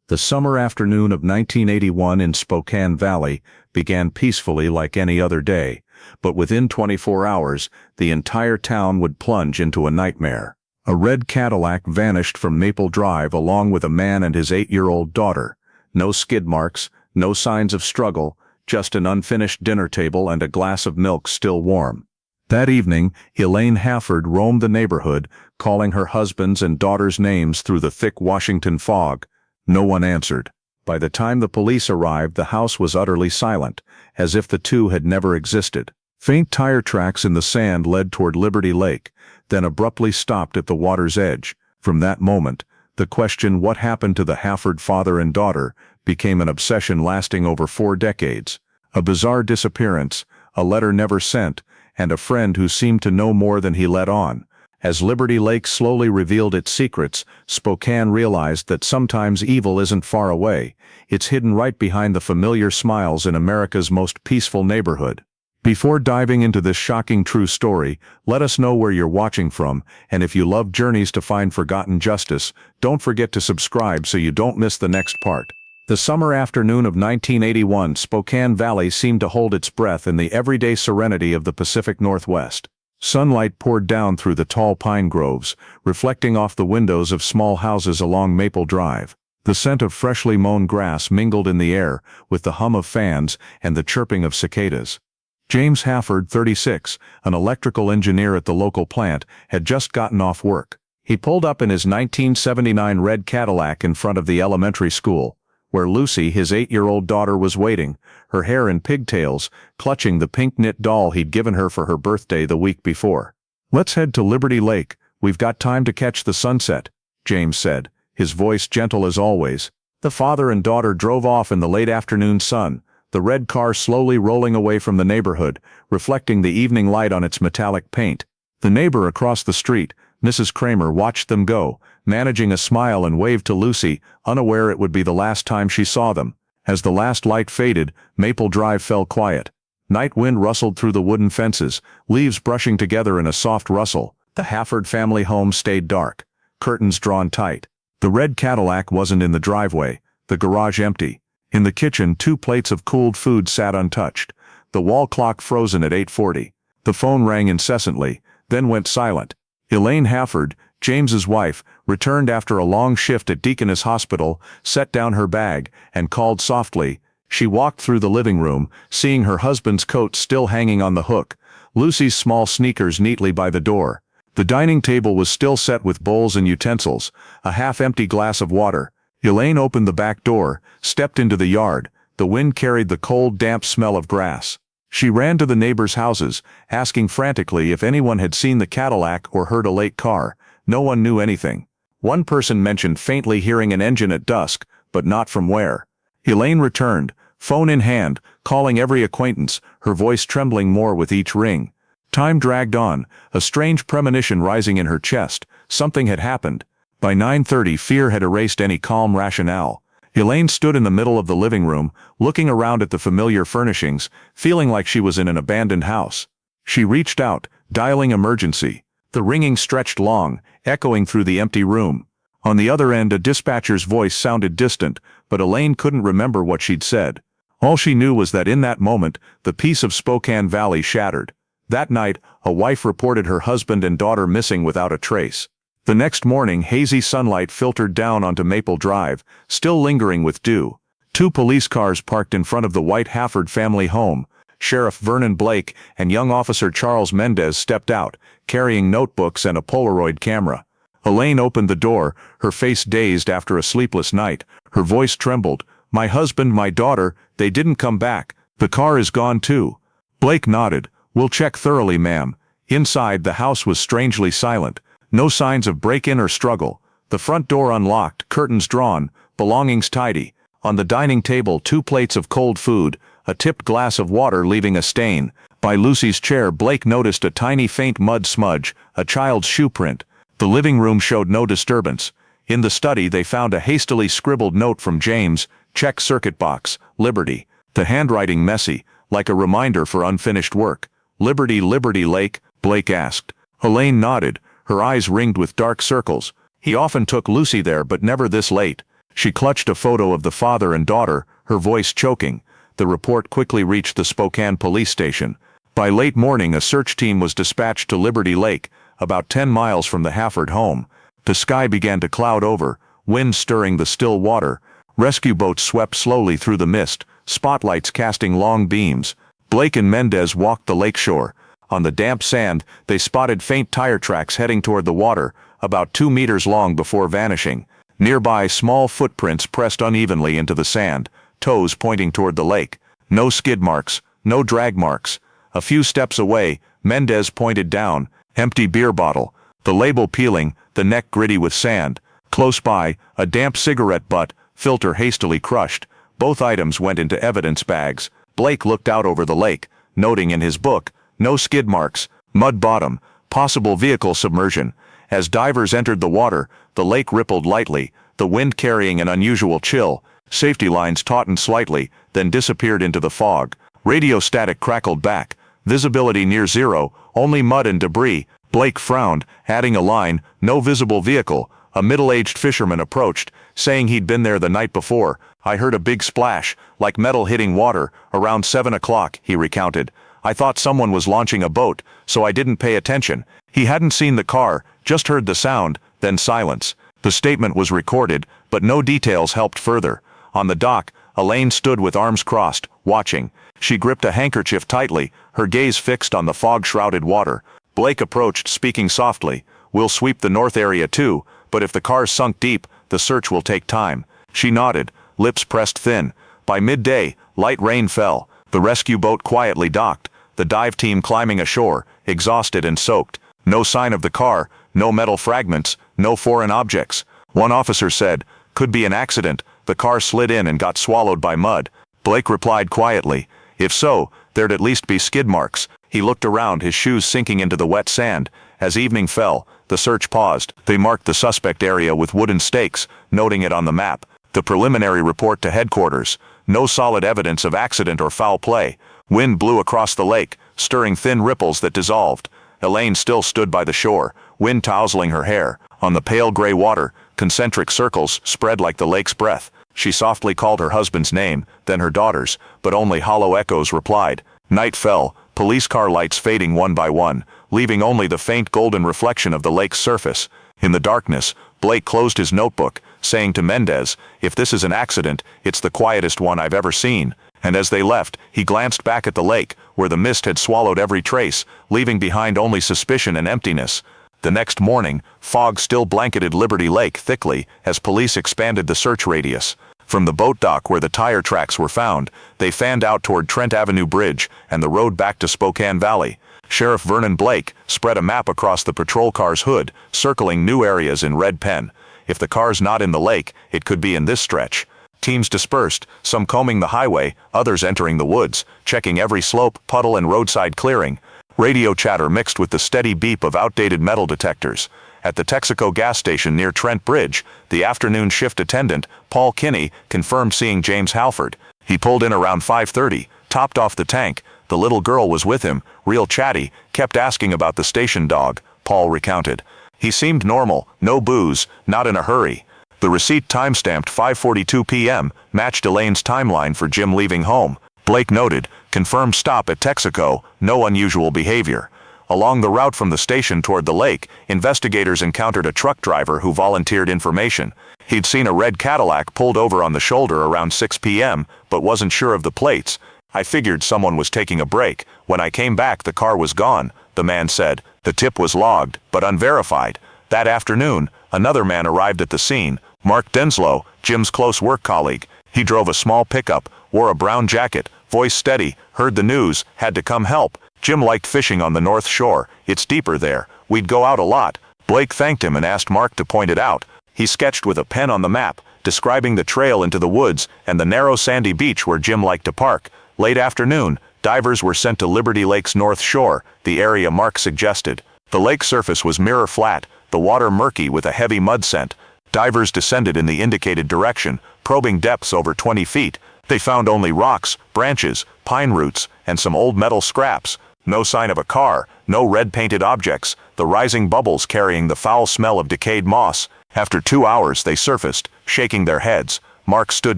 The summer afternoon of 1981 in Spokane Valley began peacefully like any other day, but within 24 hours, the entire town would plunge into a nightmare. A red Cadillac vanished from Maple Drive along with a man and his 8-year-old daughter. No skid marks, no signs of struggle, just an unfinished dinner table and a glass of milk still warm. That evening, Elaine Halford roamed the neighborhood, calling her husband's and daughter's names through the thick Washington fog. No one answered. By the time the police arrived, the house was utterly silent, as if the two had never existed. Faint tire tracks in the sand led toward Liberty Lake, then abruptly stopped at the water's edge. From that moment, the question what happened to the Halford father and daughter became an obsession lasting over 4 decades. A bizarre disappearance, a letter never sent, and a friend who seemed to know more than he let on. As Liberty Lake slowly revealed its secrets, Spokane realized that sometimes evil isn't far away. It's hidden right behind the familiar smiles in America's most peaceful neighborhood. Before diving into this shocking true story, let us know where you're watching from, and if you love journeys to find forgotten justice, don't forget to subscribe so you don't miss the next part. The summer afternoon of 1981, Spokane Valley seemed to hold its breath in the everyday serenity of the Pacific Northwest. Sunlight poured down through the tall pine groves, reflecting off the windows of small houses along Maple Drive. The scent of freshly mown grass mingled in the air with the hum of fans and the chirping of cicadas. James Halford, 36, an electrical engineer at the local plant, had just gotten off work. He pulled up in his 1979 red Cadillac in front of the elementary school, where Lucy, his 8-year-old daughter, was waiting, her hair in pigtails, clutching the pink knit doll he'd given her for her birthday the week before. "Let's head to Liberty Lake, we've got time to catch the sunset," James said, his voice gentle as always. The father and daughter drove off in the late afternoon sun, the red car slowly rolling away from the neighborhood, reflecting the evening light on its metallic paint. The neighbor across the street, Mrs. Kramer, watched them go, managing a smile and waved to Lucy, unaware it would be the last time she saw them. As the last light faded, Maple Drive fell quiet. Night wind rustled through the wooden fences, leaves brushing together in a soft rustle. The Halford family home stayed dark, curtains drawn tight. The red Cadillac wasn't in the driveway, the garage empty. In the kitchen, 2 plates of cooled food sat untouched, the wall clock frozen at 8:40. The phone rang incessantly, then went silent. Elaine Halford, James's wife, returned after a long shift at Deaconess Hospital, set down her bag, and called softly. She walked through the living room, seeing her husband's coat still hanging on the hook, Lucy's small sneakers neatly by the door. The dining table was still set with bowls and utensils, a half-empty glass of water. Elaine opened the back door, stepped into the yard. The wind carried the cold, damp smell of grass. She ran to the neighbors' houses, asking frantically if anyone had seen the Cadillac or heard a late car. No one knew anything. One person mentioned faintly hearing an engine at dusk, but not from where. Elaine returned, phone in hand, calling every acquaintance, her voice trembling more with each ring. Time dragged on, a strange premonition rising in her chest. Something had happened. By 9:30, fear had erased any calm rationale. Elaine stood in the middle of the living room, looking around at the familiar furnishings, feeling like she was in an abandoned house. She reached out, dialing emergency. The ringing stretched long, echoing through the empty room. On the other end, a dispatcher's voice sounded distant, but Elaine couldn't remember what she'd said. All she knew was that in that moment, the peace of Spokane Valley shattered. That night, a wife reported her husband and daughter missing without a trace. The next morning, hazy sunlight filtered down onto Maple Drive, still lingering with dew. 2 police cars parked in front of the white Halford family home. Sheriff Vernon Blake and young officer Charles Mendez stepped out, carrying notebooks and a Polaroid camera. Elaine opened the door, her face dazed after a sleepless night. Her voice trembled. "My husband, my daughter, they didn't come back. The car is gone too." Blake nodded. "We'll check thoroughly, ma'am." Inside, the house was strangely silent. No signs of break-in or struggle. The front door unlocked, curtains drawn, belongings tidy. On the dining table, 2 plates of cold food, a tipped glass of water leaving a stain. By Lucy's chair, Blake noticed a tiny faint mud smudge, a child's shoe print. The living room showed no disturbance. In the study, they found a hastily scribbled note from James, "Check circuit box, Liberty." The handwriting messy, like a reminder for unfinished work. "Liberty, Liberty Lake?" Blake asked. Elaine nodded, her eyes ringed with dark circles. "He often took Lucy there, but never this late." She clutched a photo of the father and daughter, her voice choking. The report quickly reached the Spokane police station. By late morning, a search team was dispatched to Liberty Lake, about 10 miles from the Halford home. The sky began to cloud over, wind stirring the still water. Rescue boats swept slowly through the mist, spotlights casting long beams. Blake and Mendez walked the lakeshore. On the damp sand, they spotted faint tire tracks heading toward the water, about 2 meters long before vanishing. Nearby, small footprints pressed unevenly into the sand, toes pointing toward the lake. No skid marks, no drag marks. A few steps away, Mendez pointed down, empty beer bottle, the label peeling, the neck gritty with sand. Close by, a damp cigarette butt, filter hastily crushed. Both items went into evidence bags. Blake looked out over the lake, noting in his book, no skid marks, mud bottom, possible vehicle submersion. As divers entered the water, the lake rippled lightly, the wind carrying an unusual chill. Safety lines tautened slightly, then disappeared into the fog. Radio static crackled back. Visibility near zero, only mud and debris. Blake frowned, adding a line, no visible vehicle. A middle-aged fisherman approached, saying he'd been there the night before. I heard a big splash, like metal hitting water, around 7 o'clock, he recounted. I thought someone was launching a boat, so I didn't pay attention. He hadn't seen the car, just heard the sound, then silence. The statement was recorded, but no details helped further. On the dock, Elaine stood with arms crossed, watching. She gripped a handkerchief tightly, her gaze fixed on the fog-shrouded water. Blake approached, speaking softly. We'll sweep the north area too, but if the car's sunk deep, the search will take time. She nodded, lips pressed thin. By midday, light rain fell. The rescue boat quietly docked, the dive team climbing ashore, exhausted and soaked. No sign of the car, no metal fragments, no foreign objects. One officer said, could be an accident, the car slid in and got swallowed by mud. Blake replied quietly, if so, there'd at least be skid marks. He looked around, his shoes sinking into the wet sand. As evening fell, the search paused. They marked the suspect area with wooden stakes, noting it on the map. The preliminary report to headquarters. No solid evidence of accident or foul play. Wind blew across the lake, stirring thin ripples that dissolved. Elaine still stood by the shore, wind tousling her hair. On the pale gray water, concentric circles spread like the lake's breath. She softly called her husband's name, then her daughter's, but only hollow echoes replied. Night fell, police car lights fading one by one, leaving only the faint golden reflection of the lake's surface. In the darkness, Blake closed his notebook, saying to Mendez, if this is an accident, it's the quietest one I've ever seen. And as they left, he glanced back at the lake, where the mist had swallowed every trace, leaving behind only suspicion and emptiness. The next morning, fog still blanketed Liberty Lake thickly as police expanded the search radius. From the boat dock where the tire tracks were found, they fanned out toward Trent Avenue Bridge and the road back to Spokane Valley. Sheriff Vernon Blake spread a map across the patrol car's hood, circling new areas in red pen. If the car's not in the lake, it could be in this stretch. Teams dispersed, some combing the highway, others entering the woods, checking every slope, puddle and roadside clearing. Radio chatter mixed with the steady beep of outdated metal detectors. At the Texaco gas station near Trent Bridge, the afternoon shift attendant, Paul Kinney, confirmed seeing James Halford. He pulled in around 5:30, topped off the tank. The little girl was with him, real chatty, kept asking about the station dog, Paul recounted. He seemed normal, no booze, not in a hurry. The receipt timestamped 5:42 p.m. matched Elaine's timeline for Jim leaving home. Blake noted, confirmed stop at Texaco, no unusual behavior. Along the route from the station toward the lake, investigators encountered a truck driver who volunteered information. He'd seen a red Cadillac pulled over on the shoulder around 6 p.m., but wasn't sure of the plates. I figured someone was taking a break. When I came back, the car was gone, the man said. The tip was logged, but unverified. That afternoon, another man arrived at the scene, Mark Denslow, Jim's close work colleague. He drove a small pickup, wore a brown jacket, voice steady, heard the news, had to come help. Jim liked fishing on the North Shore. It's deeper there. We'd go out a lot. Blake thanked him and asked Mark to point it out. He sketched with a pen on the map, describing the trail into the woods and the narrow sandy beach where Jim liked to park. Late afternoon, divers were sent to Liberty Lake's North Shore, the area Mark suggested. The lake surface was mirror flat, the water murky with a heavy mud scent. Divers descended in the indicated direction, probing depths over 20 feet. They found only rocks, branches, pine roots, and some old metal scraps. No sign of a car, no red-painted objects, the rising bubbles carrying the foul smell of decayed moss. After 2 hours they surfaced, shaking their heads. Mark stood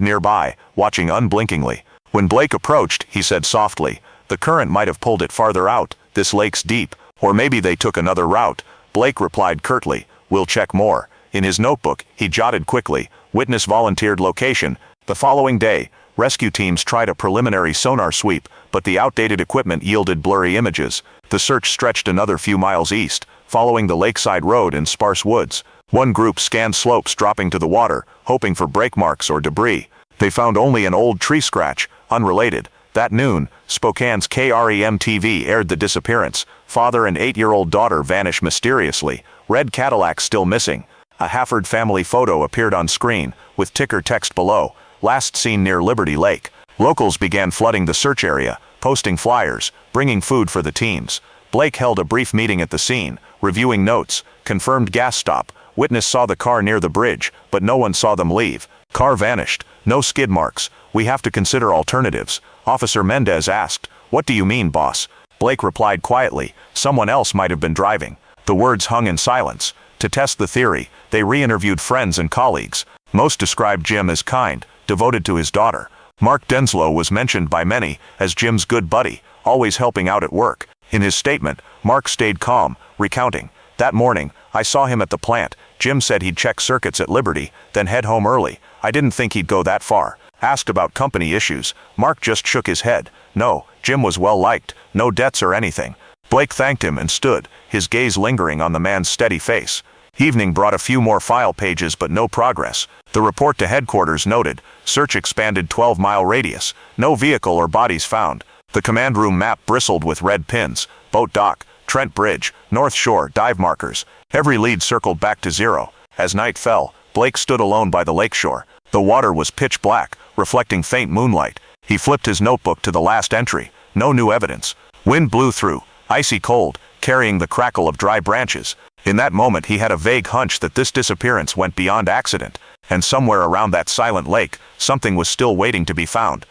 nearby, watching unblinkingly. When Blake approached, he said softly, "The current might have pulled it farther out. This lake's deep. Or maybe they took another route." Blake replied curtly, "We'll check more." In his notebook, he jotted quickly, "Witness volunteered location." The following day, rescue teams tried a preliminary sonar sweep, but the outdated equipment yielded blurry images. The search stretched another few miles east, following the lakeside road and sparse woods. One group scanned slopes dropping to the water, hoping for brake marks or debris. They found only an old tree scratch, unrelated. That noon, Spokane's KREM-TV aired the disappearance. Father and 8-year-old daughter vanish mysteriously. Red Cadillac still missing. A Halford family photo appeared on screen, with ticker text below, "Last seen near Liberty Lake." Locals began flooding the search area, posting flyers, bringing food for the teams. Blake held a brief meeting at the scene, reviewing notes, confirmed gas stop. Witness saw the car near the bridge, but no one saw them leave. Car vanished. No skid marks. "We have to consider alternatives." Officer Mendez asked, "What do you mean, boss?" Blake replied quietly, "Someone else might have been driving." The words hung in silence. To test the theory, they re-interviewed friends and colleagues. Most described Jim as kind, devoted to his daughter. Mark Denslow was mentioned by many as Jim's good buddy, always helping out at work. In his statement, Mark stayed calm, recounting, "That morning, I saw him at the plant. Jim said he'd check circuits at Liberty, then head home early. I didn't think he'd go that far." Asked about company issues, Mark just shook his head. "No, Jim was well liked, no debts or anything." Blake thanked him and stood, his gaze lingering on the man's steady face. Evening brought a few more file pages but no progress. The report to headquarters noted, search expanded 12-mile radius, no vehicle or bodies found. The command room map bristled with red pins, boat dock, Trent Bridge, North Shore, dive markers. Every lead circled back to zero. As night fell, Blake stood alone by the lakeshore. The water was pitch black, reflecting faint moonlight. He flipped his notebook to the last entry. No new evidence. Wind blew through, icy cold, carrying the crackle of dry branches. In that moment he had a vague hunch that this disappearance went beyond accident, and somewhere around that silent lake, something was still waiting to be found.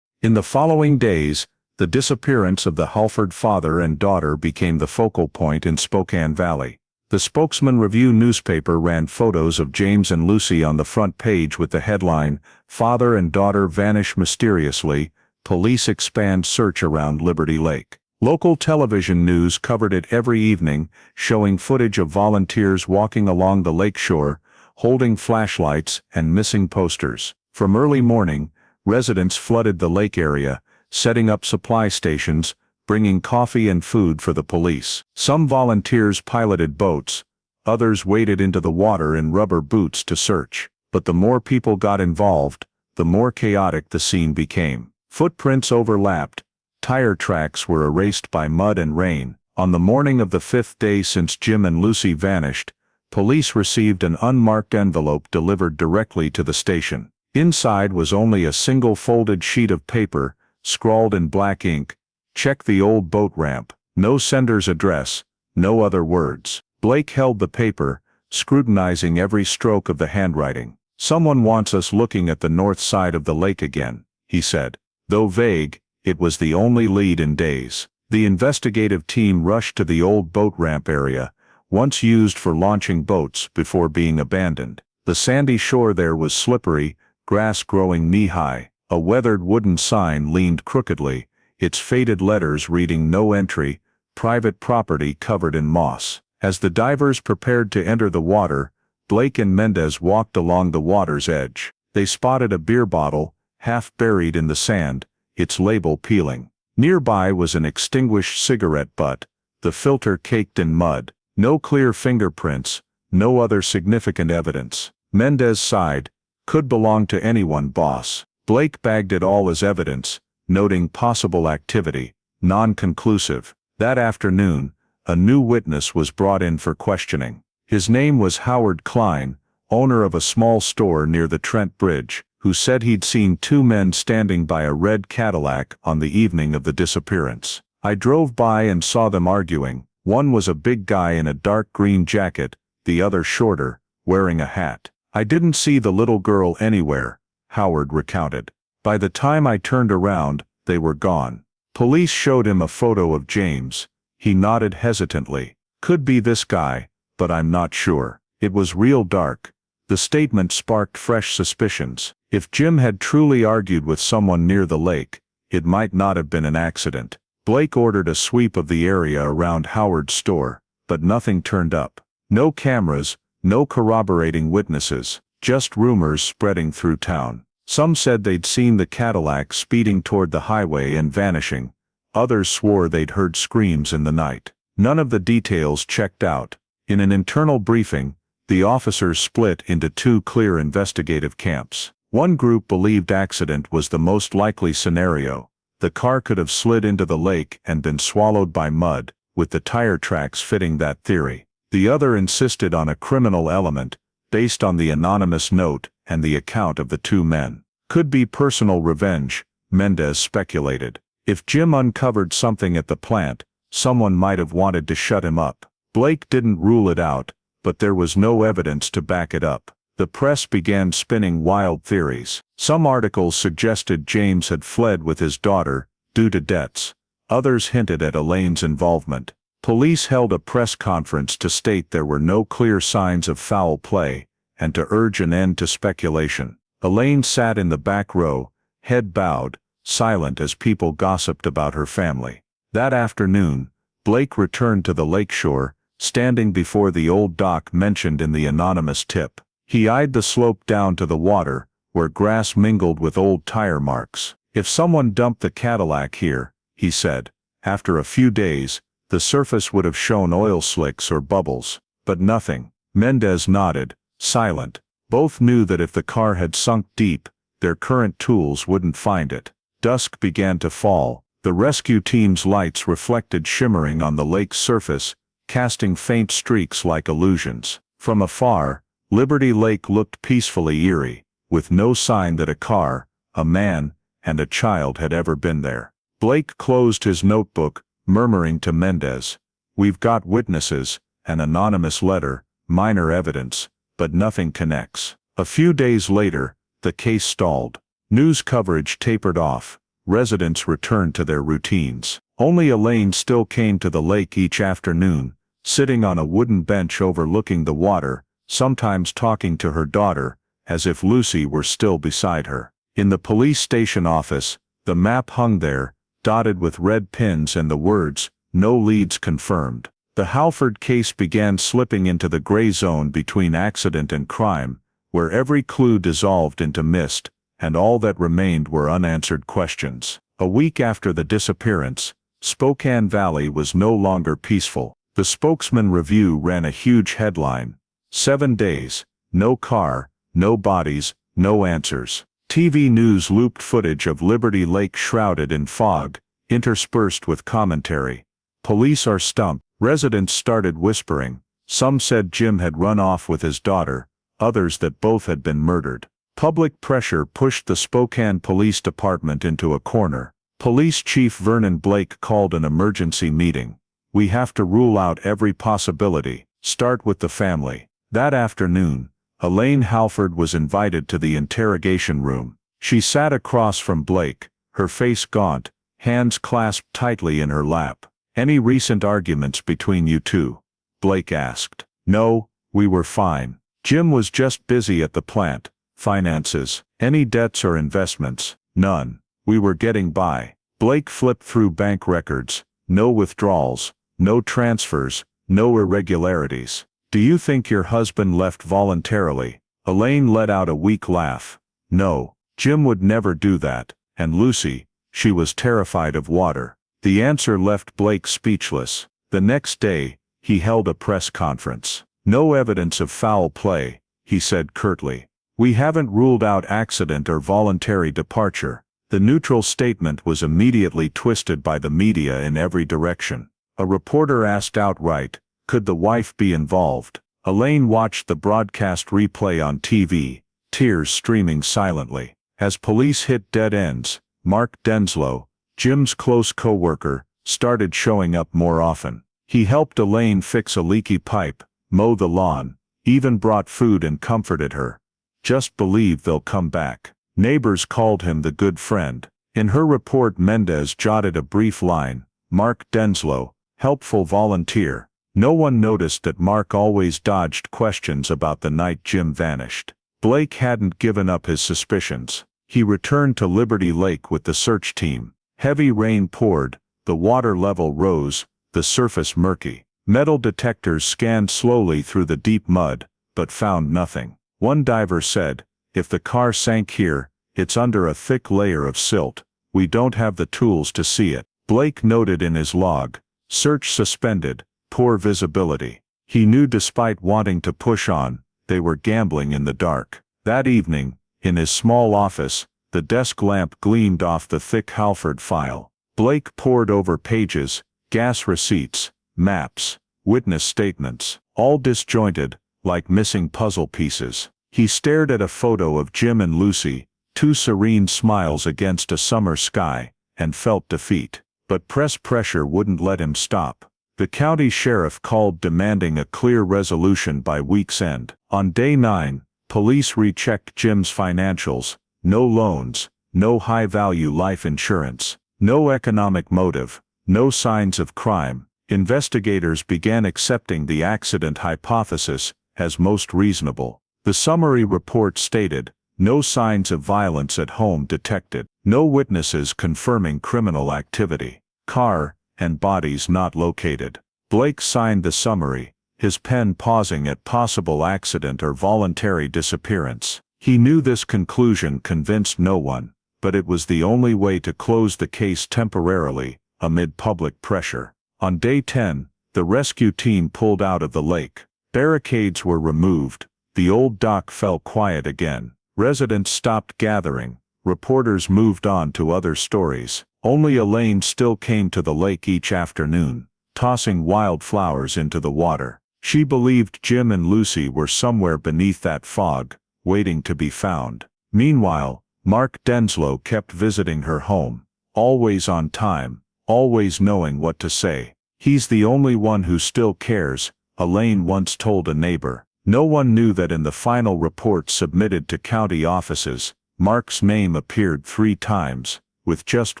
In the following days, the disappearance of the Halford father and daughter became the focal point in Spokane Valley. The Spokesman Review newspaper ran photos of James and Lucy on the front page with the headline, "Father and Daughter Vanish Mysteriously, Police Expand Search Around Liberty Lake." Local television news covered it every evening, showing footage of volunteers walking along the lakeshore, holding flashlights and missing posters. From early morning, residents flooded the lake area, setting up supply stations, bringing coffee and food for the police. Some volunteers piloted boats, others waded into the water in rubber boots to search. But the more people got involved, the more chaotic the scene became. Footprints overlapped, tire tracks were erased by mud and rain. On the morning of the 5th day since Jim and Lucy vanished, police received an unmarked envelope delivered directly to the station. Inside was only a single folded sheet of paper, scrawled in black ink, "Check the old boat ramp." No sender's address, no other words. Blake held the paper, scrutinizing every stroke of the handwriting. "Someone wants us looking at the north side of the lake again," he said. Though vague, it was the only lead in days. The investigative team rushed to the old boat ramp area, once used for launching boats before being abandoned. The sandy shore there was slippery, grass growing knee-high. A weathered wooden sign leaned crookedly, its faded letters reading "No entry, private property covered in moss." As the divers prepared to enter the water, Blake and Mendez walked along the water's edge. They spotted a beer bottle, half buried in the sand, its label peeling. Nearby was an extinguished cigarette butt, the filter caked in mud. No clear fingerprints, no other significant evidence. Mendez sighed. "Could belong to anyone, boss." Blake bagged it all as evidence, noting possible activity, non-conclusive. That afternoon, a new witness was brought in for questioning. His name was Howard Klein, owner of a small store near the Trent Bridge, who said he'd seen two men standing by a red Cadillac on the evening of the disappearance. "I drove by and saw them arguing. One was a big guy in a dark green jacket, the other shorter, wearing a hat. I didn't see the little girl anywhere," Howard recounted. "By the time I turned around, they were gone." Police showed him a photo of James. He nodded hesitantly. "Could be this guy, but I'm not sure." It was real dark. The statement sparked fresh suspicions. If Jim had truly argued with someone near the lake, it might not have been an accident. Blake ordered a sweep of the area around Howard's store, but nothing turned up. No cameras, no corroborating witnesses, just rumors spreading through town. Some said they'd seen the Cadillac speeding toward the highway and vanishing. Others swore they'd heard screams in the night. None of the details checked out. In an internal briefing, the officers split into two clear investigative camps. One group believed accident was the most likely scenario. The car could have slid into the lake and been swallowed by mud, with the tire tracks fitting that theory. The other insisted on a criminal element, based on the anonymous note and the account of the two men. Could be personal revenge, Mendez speculated. If Jim uncovered something at the plant, someone might have wanted to shut him up. Blake didn't rule it out, but there was no evidence to back it up. The press began spinning wild theories. Some articles suggested James had fled with his daughter, due to debts. Others hinted at Elaine's involvement. Police held a press conference to state there were no clear signs of foul play, and to urge an end to speculation. Elaine sat in the back row, head bowed, silent as people gossiped about her family. That afternoon, Blake returned to the lakeshore, standing before the old dock mentioned in the anonymous tip. He eyed the slope down to the water, where grass mingled with old tire marks. If someone dumped the Cadillac here, he said, after a few days, the surface would have shown oil slicks or bubbles. But nothing. Mendez nodded, silent. Both knew that if the car had sunk deep, their current tools wouldn't find it. Dusk began to fall. The rescue team's lights reflected shimmering on the lake's surface, casting faint streaks like illusions. From afar, Liberty Lake looked peacefully eerie, with no sign that a car, a man, and a child had ever been there. Blake closed his notebook, murmuring to Mendez, "We've got witnesses, an anonymous letter, minor evidence, but nothing connects." A few days later, the case stalled. News coverage tapered off. Residents returned to their routines. Only Elaine still came to the lake each afternoon, sitting on a wooden bench overlooking the water, sometimes talking to her daughter, as if Lucy were still beside her. In the police station office, the map hung there, dotted with red pins and the words, "No leads confirmed." The Halford case began slipping into the gray zone between accident and crime, where every clue dissolved into mist, and all that remained were unanswered questions. A week after the disappearance, Spokane Valley was no longer peaceful. The Spokesman Review ran a huge headline. 7 days, no car, no bodies, no answers. TV news looped footage of Liberty Lake shrouded in fog, interspersed with commentary. "Police are stumped." Residents started whispering. Some said Jim had run off with his daughter, others that both had been murdered. Public pressure pushed the Spokane Police Department into a corner. Police Chief Vernon Blake called an emergency meeting. "We have to rule out every possibility. Start with the family." That afternoon, Elaine Halford was invited to the interrogation room. She sat across from Blake, her face gaunt, hands clasped tightly in her lap. "Any recent arguments between you two?" Blake asked. "No, we were fine. Jim was just busy at the plant. Finances. Any debts or investments? None. We were getting by." Blake flipped through bank records. No withdrawals, no transfers, no irregularities. "Do you think your husband left voluntarily?" Elaine let out a weak laugh. "No, Jim would never do that. And Lucy, she was terrified of water." The answer left Blake speechless. The next day, he held a press conference. "No evidence of foul play," he said curtly. "We haven't ruled out accident or voluntary departure." The neutral statement was immediately twisted by the media in every direction. A reporter asked outright, could the wife be involved? Elaine watched the broadcast replay on TV, tears streaming silently. As police hit dead ends, Mark Denslow, Jim's close co-worker, started showing up more often. He helped Elaine fix a leaky pipe, mow the lawn, even brought food and comforted her. "Just believe they'll come back." Neighbors called him the good friend. In her report, Mendez jotted a brief line, "Mark Denslow, helpful volunteer, No one noticed that Mark always dodged questions about the night Jim vanished. Blake hadn't given up his suspicions. He returned to Liberty Lake with the search team. Heavy rain poured, the water level rose, the surface murky. Metal detectors scanned slowly through the deep mud, but found nothing. One diver said, "If the car sank here, it's under a thick layer of silt. We don't have the tools to see it." Blake noted in his log, "Search suspended, poor visibility." He knew despite wanting to push on, they were gambling in the dark. That evening, in his small office, the desk lamp gleamed off the thick Halford file. Blake pored over pages, gas receipts, maps, witness statements, all disjointed, like missing puzzle pieces. He stared at a photo of Jim and Lucy, two serene smiles against a summer sky, and felt defeat. But press pressure wouldn't let him stop. The county sheriff called demanding a clear resolution by week's end. On day 9, police rechecked Jim's financials: no loans, no high-value life insurance, no economic motive, no signs of crime. Investigators began accepting the accident hypothesis as most reasonable. The summary report stated, "No signs of violence at home detected. No witnesses confirming criminal activity. Car and bodies not located." Blake signed the summary, his pen pausing at possible accident or voluntary disappearance. He knew this conclusion convinced no one, but it was the only way to close the case temporarily, amid public pressure. On day 10, the rescue team pulled out of the lake. Barricades were removed. The old dock fell quiet again. Residents stopped gathering. Reporters moved on to other stories. Only Elaine still came to the lake each afternoon, tossing wildflowers into the water. She believed Jim and Lucy were somewhere beneath that fog, waiting to be found. Meanwhile, Mark Denslow kept visiting her home, always on time, always knowing what to say. "He's the only one who still cares," Elaine once told a neighbor. No one knew that in the final report submitted to county offices, Mark's name appeared 3 times, with just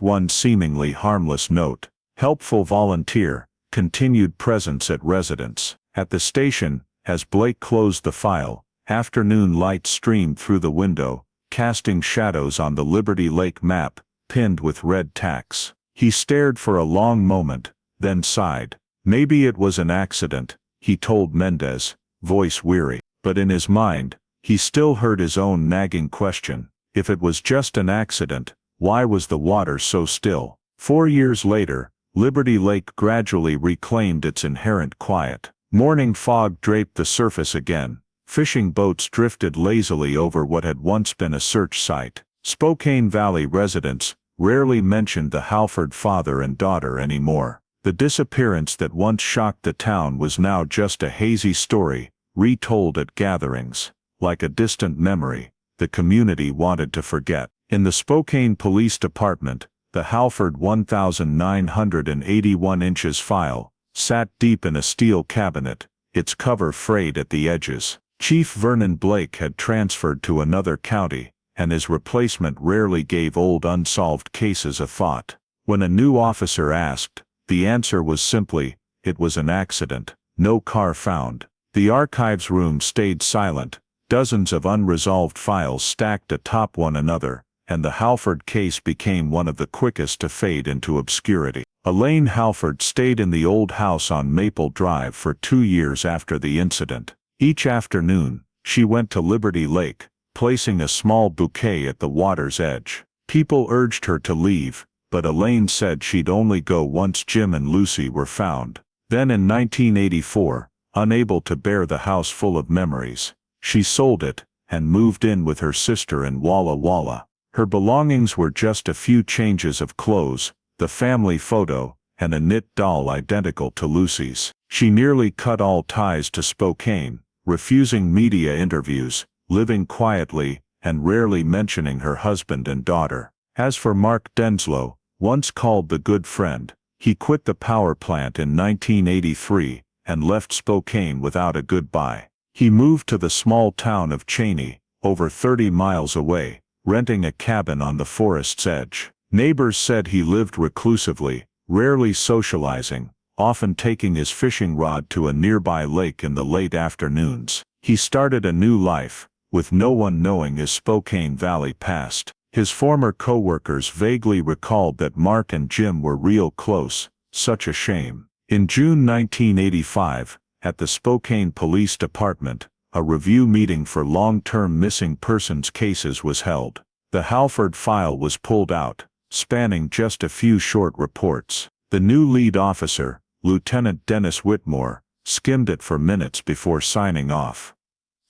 one seemingly harmless note: "Helpful volunteer, continued presence at residence." At the station, as Blake closed the file, afternoon light streamed through the window, casting shadows on the Liberty Lake map, pinned with red tacks. He stared for a long moment, then sighed. Maybe it was an accident, he told Mendez, voice weary. But in his mind, he still heard his own nagging question: if it was just an accident, why was the water so still? 4 years later, Liberty Lake gradually reclaimed its inherent quiet. Morning fog draped the surface again. Fishing boats drifted lazily over what had once been a search site. Spokane Valley residents rarely mentioned the Halford father and daughter anymore. The disappearance that once shocked the town was now just a hazy story, retold at gatherings. Like a distant memory, the community wanted to forget. In the Spokane Police Department, the Halford 1981 inches file sat deep in a steel cabinet, its cover frayed at the edges. Chief Vernon Blake had transferred to another county, and his replacement rarely gave old unsolved cases a thought. When a new officer asked, the answer was simply, "It was an accident. No car found." The archives room stayed silent, dozens of unresolved files stacked atop one another, and the Halford case became one of the quickest to fade into obscurity. Elaine Halford stayed in the old house on Maple Drive for 2 years after the incident. Each afternoon, she went to Liberty Lake, placing a small bouquet at the water's edge. People urged her to leave, but Elaine said she'd only go once Jim and Lucy were found. Then in 1984, unable to bear the house full of memories, she sold it, and moved in with her sister in Walla Walla. Her belongings were just a few changes of clothes, the family photo, and a knit doll identical to Lucy's. She nearly cut all ties to Spokane, refusing media interviews, living quietly, and rarely mentioning her husband and daughter. As for Mark Denslow, once called the good friend, he quit the power plant in 1983 and left Spokane without a goodbye. He moved to the small town of Cheney, over 30 miles away, renting a cabin on the forest's edge. Neighbors said he lived reclusively, rarely socializing, often taking his fishing rod to a nearby lake in the late afternoons. He started a new life, with no one knowing his Spokane Valley past. His former co-workers vaguely recalled that Mark and Jim were real close. Such a shame. In June 1985, at the Spokane Police Department, a review meeting for long-term missing persons cases was held. The Halford file was pulled out, spanning just a few short reports. The new lead officer, Lieutenant Dennis Whitmore, skimmed it for minutes before signing off.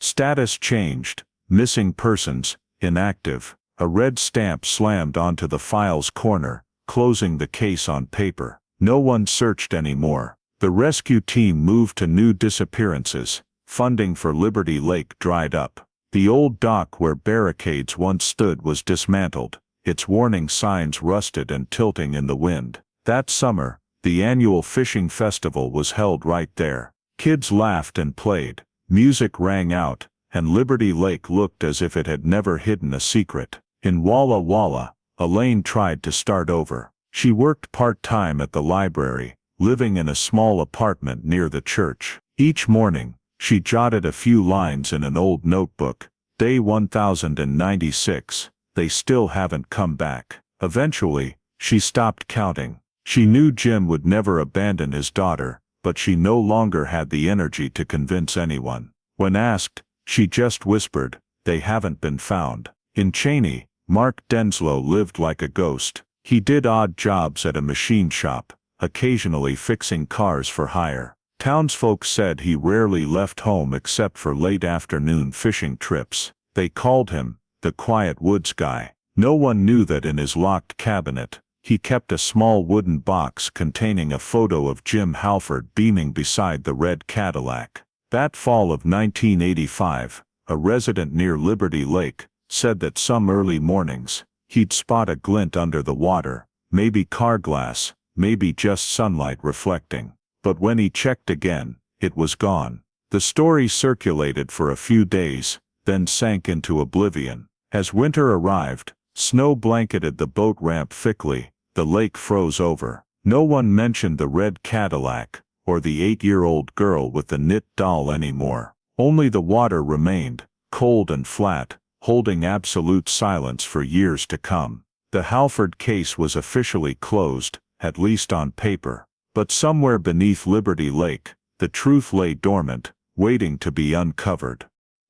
Status changed, missing persons, inactive. A red stamp slammed onto the file's corner, closing the case on paper. No one searched anymore. The rescue team moved to new disappearances. Funding for Liberty Lake dried up. The old dock where barricades once stood was dismantled, its warning signs rusted and tilting in the wind. That summer, the annual fishing festival was held right there. Kids laughed and played, music rang out, and Liberty Lake looked as if it had never hidden a secret. In Walla Walla, Elaine tried to start over. She worked part-time at the library, living in a small apartment near the church. Each morning, she jotted a few lines in an old notebook. Day 1096, they still haven't come back. Eventually, she stopped counting. She knew Jim would never abandon his daughter, but she no longer had the energy to convince anyone. When asked, she just whispered, "They haven't been found." In Cheney, Mark Denslow lived like a ghost. He did odd jobs at a machine shop, occasionally fixing cars for hire. Townsfolk said he rarely left home except for late afternoon fishing trips. They called him the quiet woods guy. No one knew that in his locked cabinet, he kept a small wooden box containing a photo of Jim Halford beaming beside the red Cadillac. That fall of 1985, a resident near Liberty Lake said that some early mornings, he'd spot a glint under the water, maybe car glass, maybe just sunlight reflecting. But when he checked again, it was gone. The story circulated for a few days, then sank into oblivion. As winter arrived, snow blanketed the boat ramp thickly, the lake froze over. No one mentioned the red Cadillac, or the 8-year-old girl with the knit doll anymore. Only the water remained, cold and flat, holding absolute silence for years to come. The Halford case was officially closed, at least on paper. But somewhere beneath Liberty Lake, the truth lay dormant, waiting to be uncovered.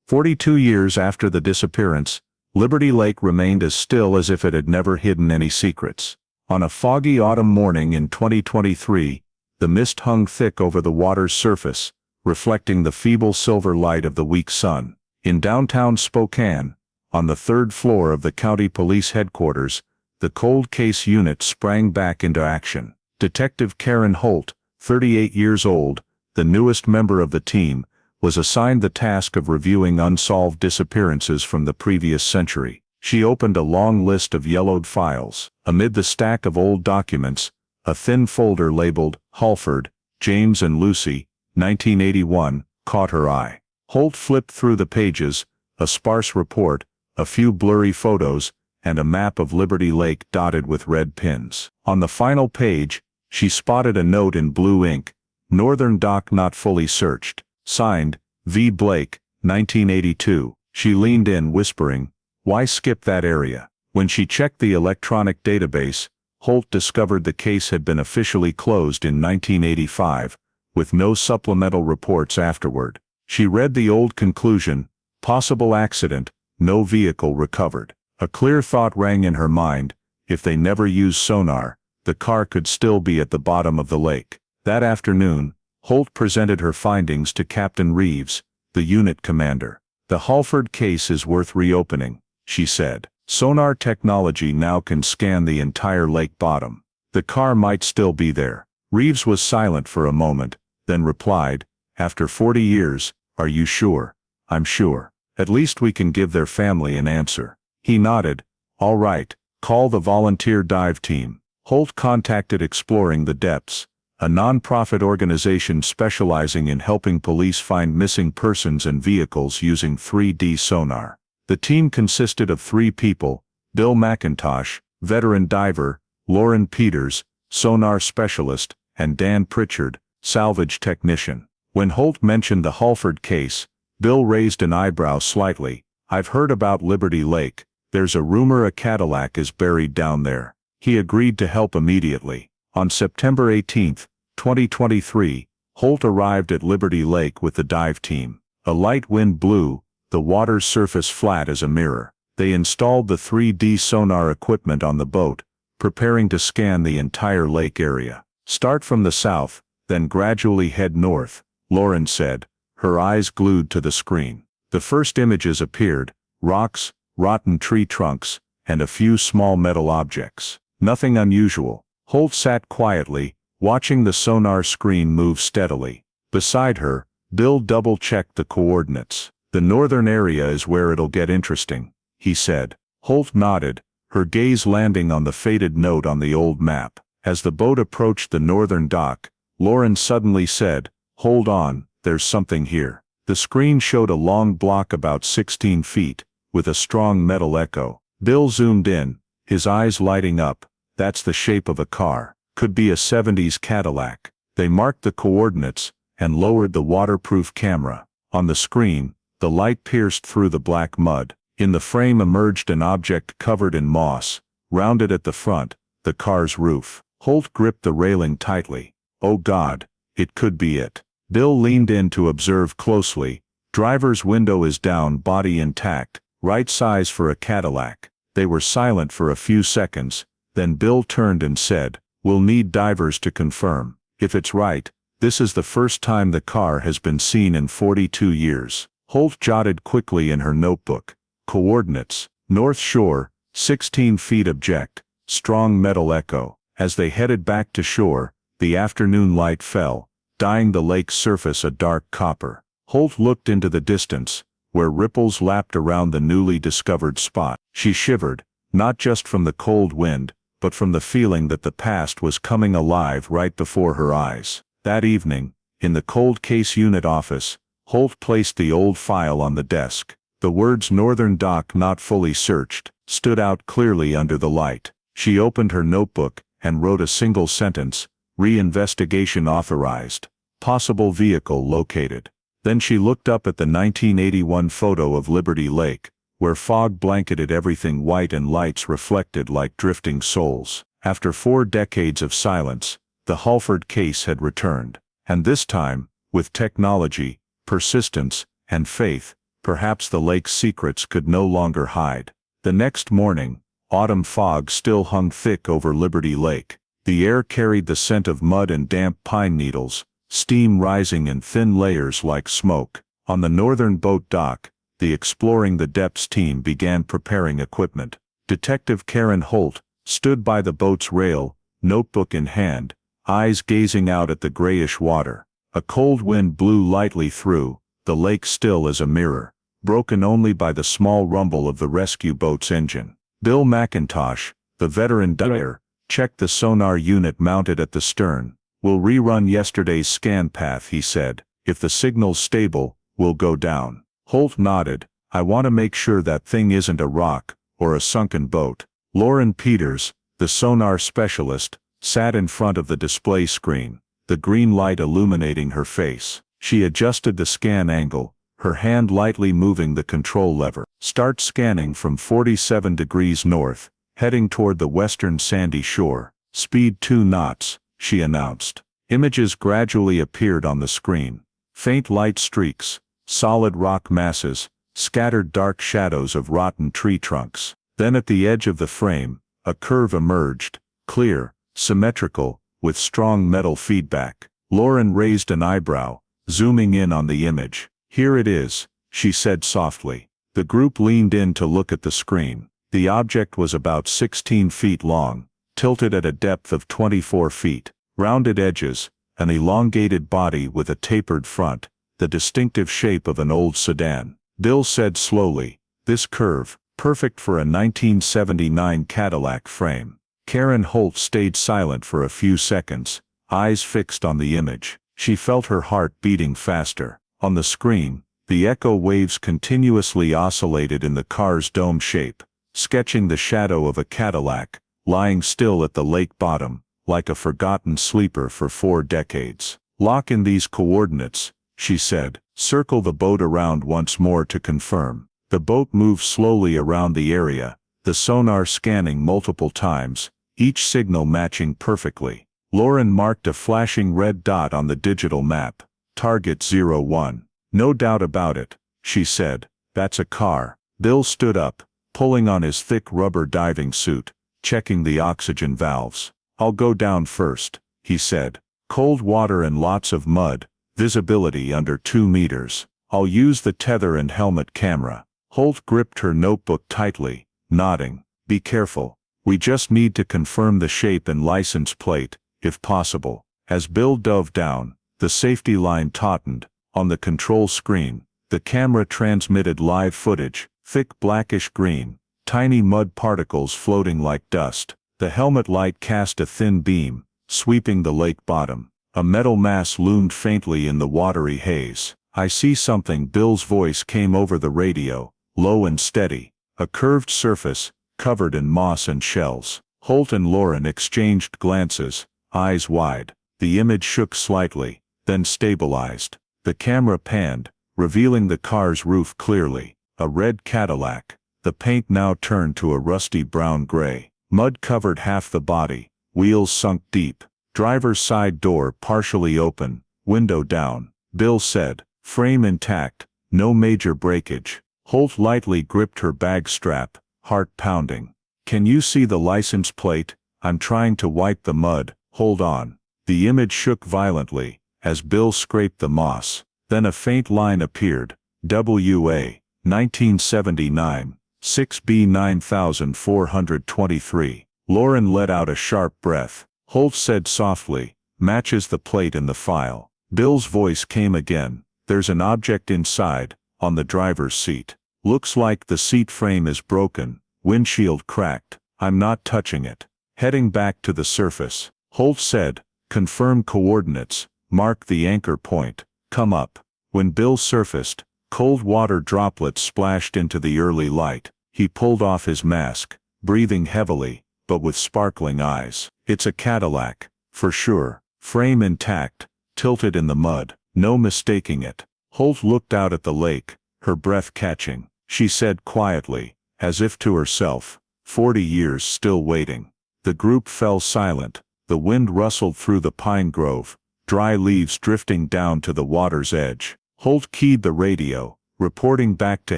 42 years after the disappearance, Liberty Lake remained as still as if it had never hidden any secrets. On a foggy autumn morning in 2023, the mist hung thick over the water's surface, reflecting the feeble silver light of the weak sun. In downtown Spokane, on the third floor of the county police headquarters, the cold case unit sprang back into action. Detective Karen Holt, 38 years old, the newest member of the team, was assigned the task of reviewing unsolved disappearances from the previous century. She opened a long list of yellowed files. Amid the stack of old documents, a thin folder labeled Halford, James and Lucy, 1981, caught her eye. Holt flipped through the pages, a sparse report, a few blurry photos, and a map of Liberty Lake dotted with red pins. On the final page, she spotted a note in blue ink, "Northern Dock not fully searched," signed, V. Blake, 1982. She leaned in, whispering, "Why skip that area?" When she checked the electronic database, Holt discovered the case had been officially closed in 1985, with no supplemental reports afterward. She read the old conclusion, "Possible accident, no vehicle recovered." A clear thought rang in her mind: if they never used sonar, the car could still be at the bottom of the lake. That afternoon, Holt presented her findings to Captain Reeves, the unit commander. "The Halford case is worth reopening," she said. "Sonar technology now can scan the entire lake bottom. The car might still be there." Reeves was silent for a moment, then replied, "After 40 years, are you sure?" "I'm sure. At least we can give their family an answer." He nodded. "All right, call the volunteer dive team." Holt contacted Exploring the Depths, a non-profit organization specializing in helping police find missing persons and vehicles using 3D sonar. The team consisted of 3 people: Bill McIntosh, veteran diver; Lauren Peters, sonar specialist; and Dan Pritchard, salvage technician. When Holt mentioned the Halford case, Bill raised an eyebrow slightly. "I've heard about Liberty Lake. There's a rumor a Cadillac is buried down there." He agreed to help immediately. On September 18, 2023, Holt arrived at Liberty Lake with the dive team. A light wind blew, the water's surface flat as a mirror. They installed the 3D sonar equipment on the boat, preparing to scan the entire lake area. "Start from the south, then gradually head north," Lauren said, her eyes glued to the screen. The first images appeared: rocks, rotten tree trunks, and a few small metal objects. Nothing unusual. Holt sat quietly, watching the sonar screen move steadily. Beside her, Bill double-checked the coordinates. "The northern area is where it'll get interesting," he said. Holt nodded, her gaze landing on the faded note on the old map. As the boat approached the northern dock, Lauren suddenly said, "Hold on, there's something here." The screen showed a long block about 16 feet, with a strong metal echo. Bill zoomed in, his eyes lighting up. "That's the shape of a car. Could be a 70s Cadillac." They marked the coordinates, and lowered the waterproof camera. On the screen, the light pierced through the black mud. In the frame emerged an object covered in moss, rounded at the front, the car's roof. Holt gripped the railing tightly. "Oh God, it could be it." Bill leaned in to observe closely. "Driver's window is down, body intact, right size for a Cadillac." They were silent for a few seconds, then Bill turned and said, "We'll need divers to confirm. If it's right, this is the first time the car has been seen in 42 years. Holt jotted quickly in her notebook. Coordinates: North Shore, 16 feet object, strong metal echo. As they headed back to shore, the afternoon light fell, dyeing the lake's surface a dark copper. Holt looked into the distance, where ripples lapped around the newly discovered spot. She shivered, not just from the cold wind, but from the feeling that the past was coming alive right before her eyes. That evening, in the cold case unit office, Holt placed the old file on the desk. The words "Northern Dock Not Fully Searched" stood out clearly under the light. She opened her notebook and wrote a single sentence: "Reinvestigation authorized. Possible vehicle located." Then she looked up at the 1981 photo of Liberty Lake, where fog blanketed everything white and lights reflected like drifting souls. After 4 decades of silence, the Halford case had returned. And this time, with technology, persistence, and faith, perhaps the lake's secrets could no longer hide. The next morning, autumn fog still hung thick over Liberty Lake. The air carried the scent of mud and damp pine needles, steam rising in thin layers like smoke. On the northern boat dock, the Exploring the Depths team began preparing equipment. Detective Karen Holt stood by the boat's rail, notebook in hand, eyes gazing out at the grayish water. A cold wind blew lightly through, the lake still as a mirror, broken only by the small rumble of the rescue boat's engine. Bill McIntosh, the veteran diver, checked the sonar unit mounted at the stern. "We'll rerun yesterday's scan path," he said. "If the signal's stable, we'll go down." Holt nodded. "I want to make sure that thing isn't a rock, or a sunken boat." Lauren Peters, the sonar specialist, sat in front of the display screen, the green light illuminating her face. She adjusted the scan angle, her hand lightly moving the control lever. "Start scanning from 47 degrees north, heading toward the western sandy shore. Speed 2 knots, she announced. Images gradually appeared on the screen. Faint light streaks, solid rock masses, scattered dark shadows of rotten tree trunks. Then at the edge of the frame, a curve emerged, clear, symmetrical, with strong metal feedback. Lauren raised an eyebrow, zooming in on the image. "Here it is," she said softly. The group leaned in to look at the screen. The object was about 16 feet long, tilted at a depth of 24 feet. Rounded edges, an elongated body with a tapered front, the distinctive shape of an old sedan. Bill said slowly, "This curve, perfect for a 1979 Cadillac frame." Karen Holt stayed silent for a few seconds, eyes fixed on the image. She felt her heart beating faster. On the screen, the echo waves continuously oscillated in the car's dome shape, sketching the shadow of a Cadillac, lying still at the lake bottom, like a forgotten sleeper for 4 decades. Lock in these coordinates, she said. Circle the boat around once more to confirm. The boat moved slowly around the area, the sonar scanning multiple times, each signal matching perfectly. Lauren marked a flashing red dot on the digital map. Target 01. No doubt about it, she said. That's a car. Bill stood up, pulling on his thick rubber diving suit, checking the oxygen valves. I'll go down first, he said. Cold water and lots of mud, visibility under 2 meters. I'll use the tether and helmet camera. Holt gripped her notebook tightly, nodding. Be careful. We just need to confirm the shape and license plate, if possible. As Bill dove down, the safety line tautened. On the control screen, the camera transmitted live footage, thick blackish green, tiny mud particles floating like dust. The helmet light cast a thin beam, sweeping the lake bottom. A metal mass loomed faintly in the watery haze. I see something. Bill's voice came over the radio, low and steady. A curved surface, covered in moss and shells. Holt and Lauren exchanged glances, eyes wide. The image shook slightly, then stabilized. The camera panned, revealing the car's roof clearly. A red Cadillac. The paint now turned to a rusty brown gray. Mud covered half the body, wheels sunk deep. Driver's side door partially open, window down. Bill said, frame intact, no major breakage. Holt lightly gripped her bag strap, heart pounding. Can you see the license plate? I'm trying to wipe the mud. Hold on. The image shook violently, as Bill scraped the moss. Then a faint line appeared. WA, 1979, 6B 9423. Lauren let out a sharp breath. Holt said softly, matches the plate in the file. Bill's voice came again. There's an object inside, on the driver's seat. Looks like the seat frame is broken, windshield cracked. I'm not touching it. Heading back to the surface. Holt said, confirm coordinates, mark the anchor point, come up. When Bill surfaced, cold water droplets splashed into the early light. He pulled off his mask, breathing heavily, but with sparkling eyes. It's a Cadillac, for sure. Frame intact, tilted in the mud. No mistaking it. Holt looked out at the lake, her breath catching. She said quietly, as if to herself, 40 years still waiting. The group fell silent. The wind rustled through the pine grove, dry leaves drifting down to the water's edge. Holt keyed the radio, reporting back to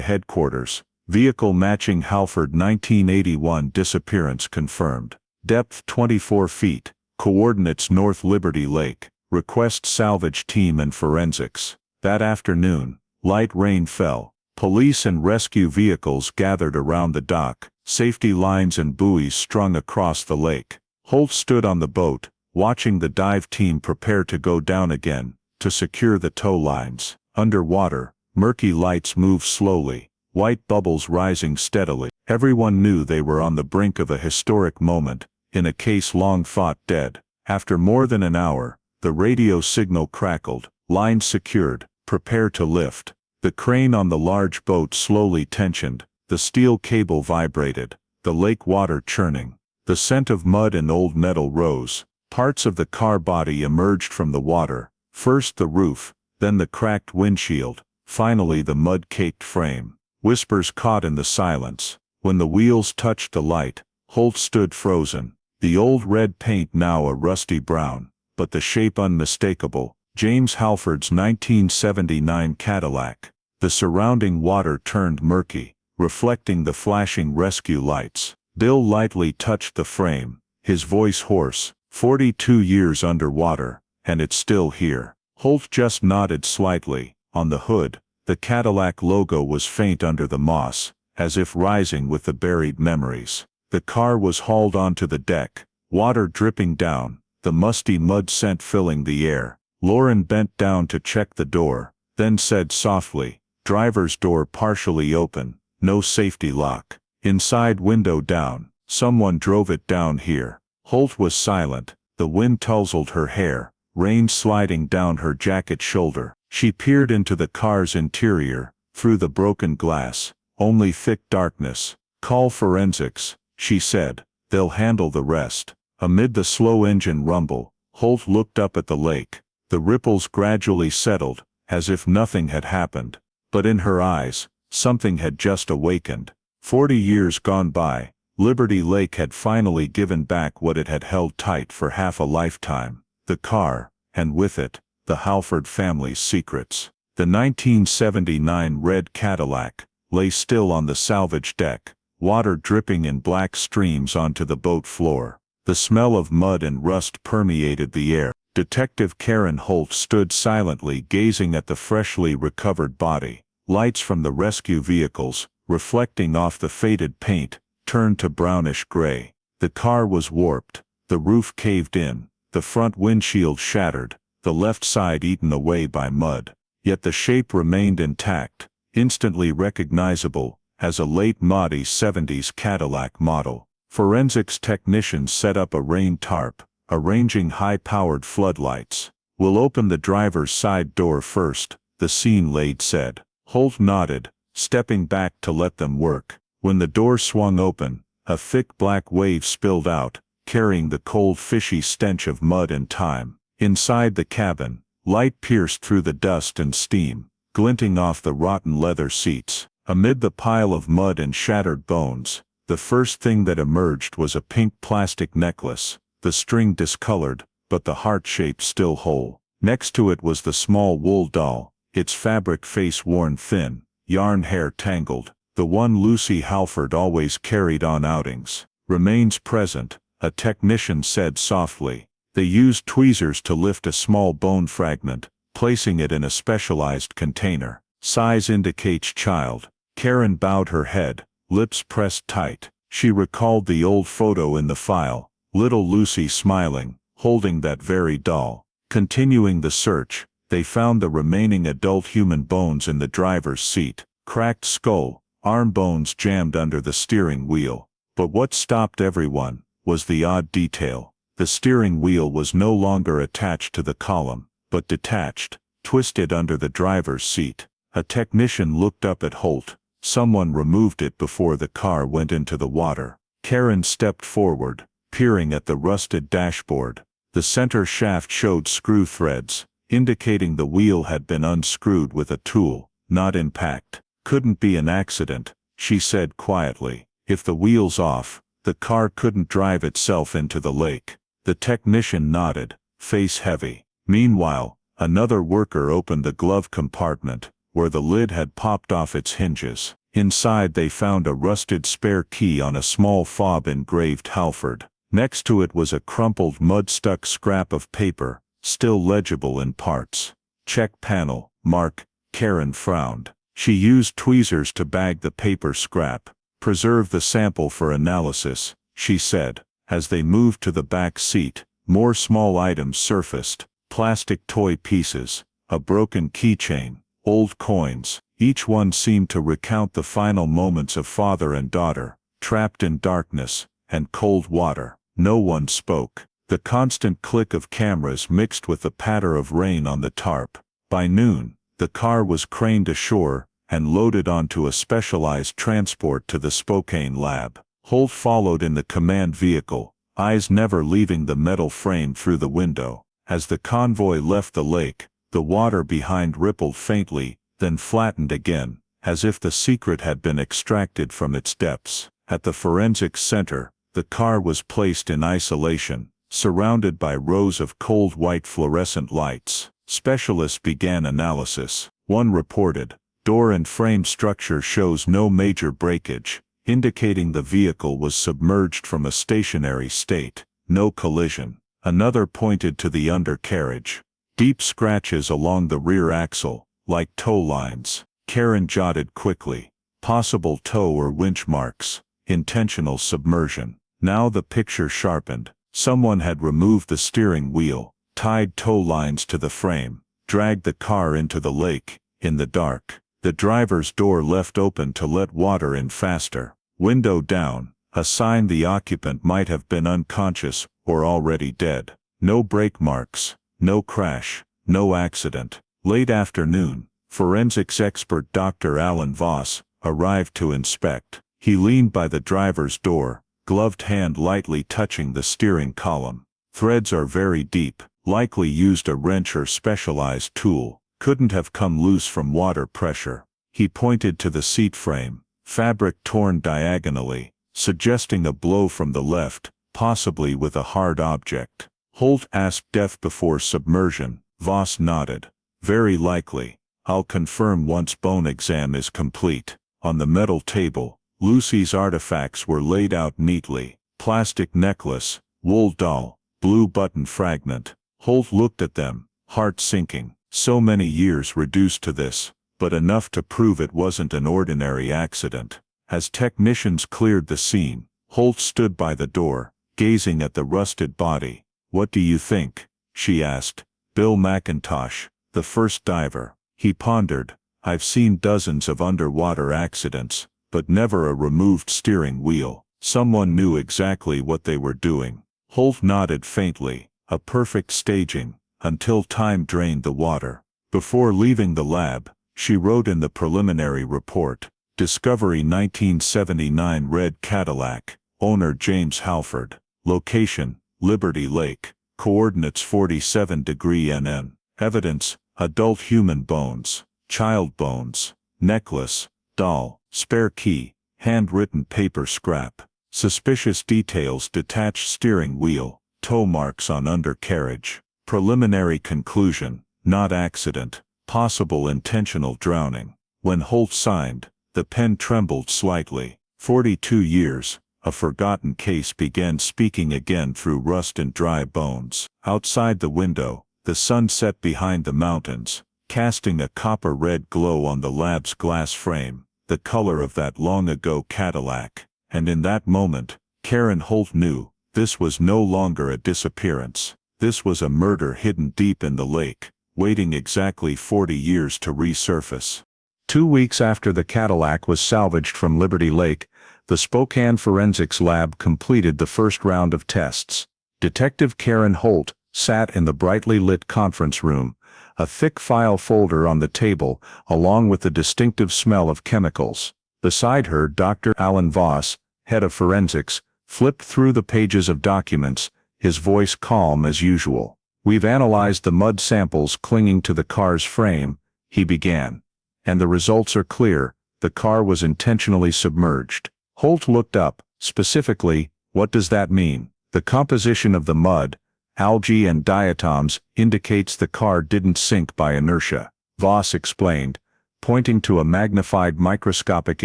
headquarters. Vehicle matching Halford 1981 disappearance confirmed. Depth 24 feet. Coordinates North Liberty Lake. Request salvage team and forensics. That afternoon, light rain fell. Police and rescue vehicles gathered around the dock, safety lines and buoys strung across the lake. Holt stood on the boat, watching the dive team prepare to go down again, to secure the tow lines. Underwater, murky lights moved slowly, white bubbles rising steadily. Everyone knew they were on the brink of a historic moment, in a case long thought dead. After more than an hour, the radio signal crackled, lines secured, prepare to lift. The crane on the large boat slowly tensioned, the steel cable vibrated, the lake water churning. The scent of mud and old metal rose. Parts of the car body emerged from the water, first the roof, then the cracked windshield, finally the mud-caked frame. Whispers caught in the silence. When the wheels touched the light, Holt stood frozen. The old red paint now a rusty brown, but the shape unmistakable. James Halford's 1979 Cadillac. The surrounding water turned murky, reflecting the flashing rescue lights. Bill lightly touched the frame, his voice hoarse. 42 years underwater, and it's still here. Holt just nodded slightly. On the hood, the Cadillac logo was faint under the moss, as if rising with the buried memories. The car was hauled onto the deck, water dripping down, the musty mud scent filling the air. Lauren bent down to check the door, then said softly, driver's door partially open, no safety lock. Inside window down, someone drove it down here. Holt was silent, the wind tousled her hair, rain sliding down her jacket shoulder. She peered into the car's interior, through the broken glass, only thick darkness. Call forensics, she said, they'll handle the rest. Amid the slow engine rumble, Holt looked up at the lake. The ripples gradually settled, as if nothing had happened. But in her eyes, something had just awakened. 40 years gone by, Liberty Lake had finally given back what it had held tight for half a lifetime. The car, and with it, the Halford family's secrets. The 1979 red Cadillac lay still on the salvage deck, water dripping in black streams onto the boat floor. The smell of mud and rust permeated the air. Detective Karen Holt stood silently gazing at the freshly recovered body. Lights from the rescue vehicles, reflecting off the faded paint, turned to brownish gray. The car was warped, the roof caved in, the front windshield shattered, the left side eaten away by mud. Yet the shape remained intact, instantly recognizable as a late modern 70s Cadillac model. Forensics technicians set up a rain tarp, arranging high-powered floodlights. "We'll open the driver's side door first," the scene lead said. Holt nodded, stepping back to let them work. When the door swung open, a thick black wave spilled out, carrying the cold fishy stench of mud and time. Inside the cabin, light pierced through the dust and steam, glinting off the rotten leather seats. Amid the pile of mud and shattered bones, the first thing that emerged was a pink plastic necklace, the string discolored, but the heart shape still whole. Next to it was the small wool doll, its fabric face worn thin, yarn hair tangled, the one Lucy Halford always carried on outings. "Remains present," a technician said softly. They used tweezers to lift a small bone fragment, placing it in a specialized container. "Size indicates child." Karen bowed her head, lips pressed tight. She recalled the old photo in the file, little Lucy smiling, holding that very doll. Continuing the search, they found the remaining adult human bones in the driver's seat, cracked skull, arm bones jammed under the steering wheel. But what stopped everyone was the odd detail. The steering wheel was no longer attached to the column, but detached, twisted under the driver's seat. A technician looked up at Holt. Someone removed it before the car went into the water. Karen stepped forward, peering at the rusted dashboard. The center shaft showed screw threads, indicating the wheel had been unscrewed with a tool, not impact. "Couldn't be an accident," she said quietly. "If the wheel's off, the car couldn't drive itself into the lake." The technician nodded, face heavy. Meanwhile, another worker opened the glove compartment, where the lid had popped off its hinges. Inside they found a rusted spare key on a small fob engraved Halford. Next to it was a crumpled mud-stuck scrap of paper, still legible in parts. "Check panel, Mark," Karen frowned. She used tweezers to bag the paper scrap. "Preserve the sample for analysis," she said. As they moved to the back seat, more small items surfaced, plastic toy pieces, a broken keychain, old coins. Each one seemed to recount the final moments of father and daughter, trapped in darkness and cold water. No one spoke. The constant click of cameras mixed with the patter of rain on the tarp. By noon, the car was craned ashore and loaded onto a specialized transport to the Spokane lab. Holt followed in the command vehicle, eyes never leaving the metal frame through the window. As the convoy left the lake, the water behind rippled faintly, then flattened again, as if the secret had been extracted from its depths. At the forensics center, the car was placed in isolation, surrounded by rows of cold white fluorescent lights. Specialists began analysis. One reported, "Door and frame structure shows no major breakage, indicating the vehicle was submerged from a stationary state. No collision." Another pointed to the undercarriage. "Deep scratches along the rear axle, like tow lines." Karen jotted quickly. "Possible tow or winch marks. Intentional submersion." Now the picture sharpened. Someone had removed the steering wheel, tied tow lines to the frame, dragged the car into the lake, in the dark. The driver's door left open to let water in faster. Window down, a sign the occupant might have been unconscious or already dead. No brake marks, no crash, no accident. Late afternoon, forensics expert Dr. Alan Voss arrived to inspect. He leaned by the driver's door, gloved hand lightly touching the steering column. Threads are very deep, likely used a wrench or specialized tool, couldn't have come loose from water pressure. He pointed to the seat frame, fabric torn diagonally, suggesting a blow from the left, possibly with a hard object. Holt asked death before submersion. Voss nodded. Very likely. I'll confirm once bone exam is complete. On the metal table, Lucy's artifacts were laid out neatly. Plastic necklace, wool doll, blue button fragment. Holt looked at them, heart sinking. So many years reduced to this, but enough to prove it wasn't an ordinary accident. As technicians cleared the scene, Holt stood by the door, gazing at the rusted body. What do you think? She asked. Bill McIntosh, the first diver. He pondered. I've seen dozens of underwater accidents, but never a removed steering wheel. Someone knew exactly what they were doing. Holt nodded faintly. A perfect staging, until time drained the water. Before leaving the lab, she wrote in the preliminary report, Discovery 1979 red Cadillac, owner James Halford, location, Liberty Lake, coordinates 47° NN, evidence, adult human bones, child bones, necklace, doll, spare key, handwritten paper scrap, suspicious details detached steering wheel, toe marks on undercarriage. Preliminary conclusion, not accident, possible intentional drowning. When Holt signed, the pen trembled slightly. 42 years, a forgotten case began speaking again through rust and dry bones. Outside the window, the sun set behind the mountains, casting a copper-red glow on the lab's glass frame, the color of that long-ago Cadillac. And in that moment, Karen Holt knew, this was no longer a disappearance. This was a murder hidden deep in the lake, waiting exactly 40 years to resurface. 2 weeks after the Cadillac was salvaged from Liberty Lake, the Spokane Forensics Lab completed the first round of tests. Detective Karen Holt sat in the brightly lit conference room, a thick file folder on the table, along with the distinctive smell of chemicals. Beside her, Dr. Alan Voss, head of forensics, flipped through the pages of documents, his voice calm as usual. We've analyzed the mud samples clinging to the car's frame, he began. And the results are clear, the car was intentionally submerged. Holt looked up. Specifically, what does that mean? The composition of the mud, algae and diatoms, indicates the car didn't sink by inertia. Voss explained, pointing to a magnified microscopic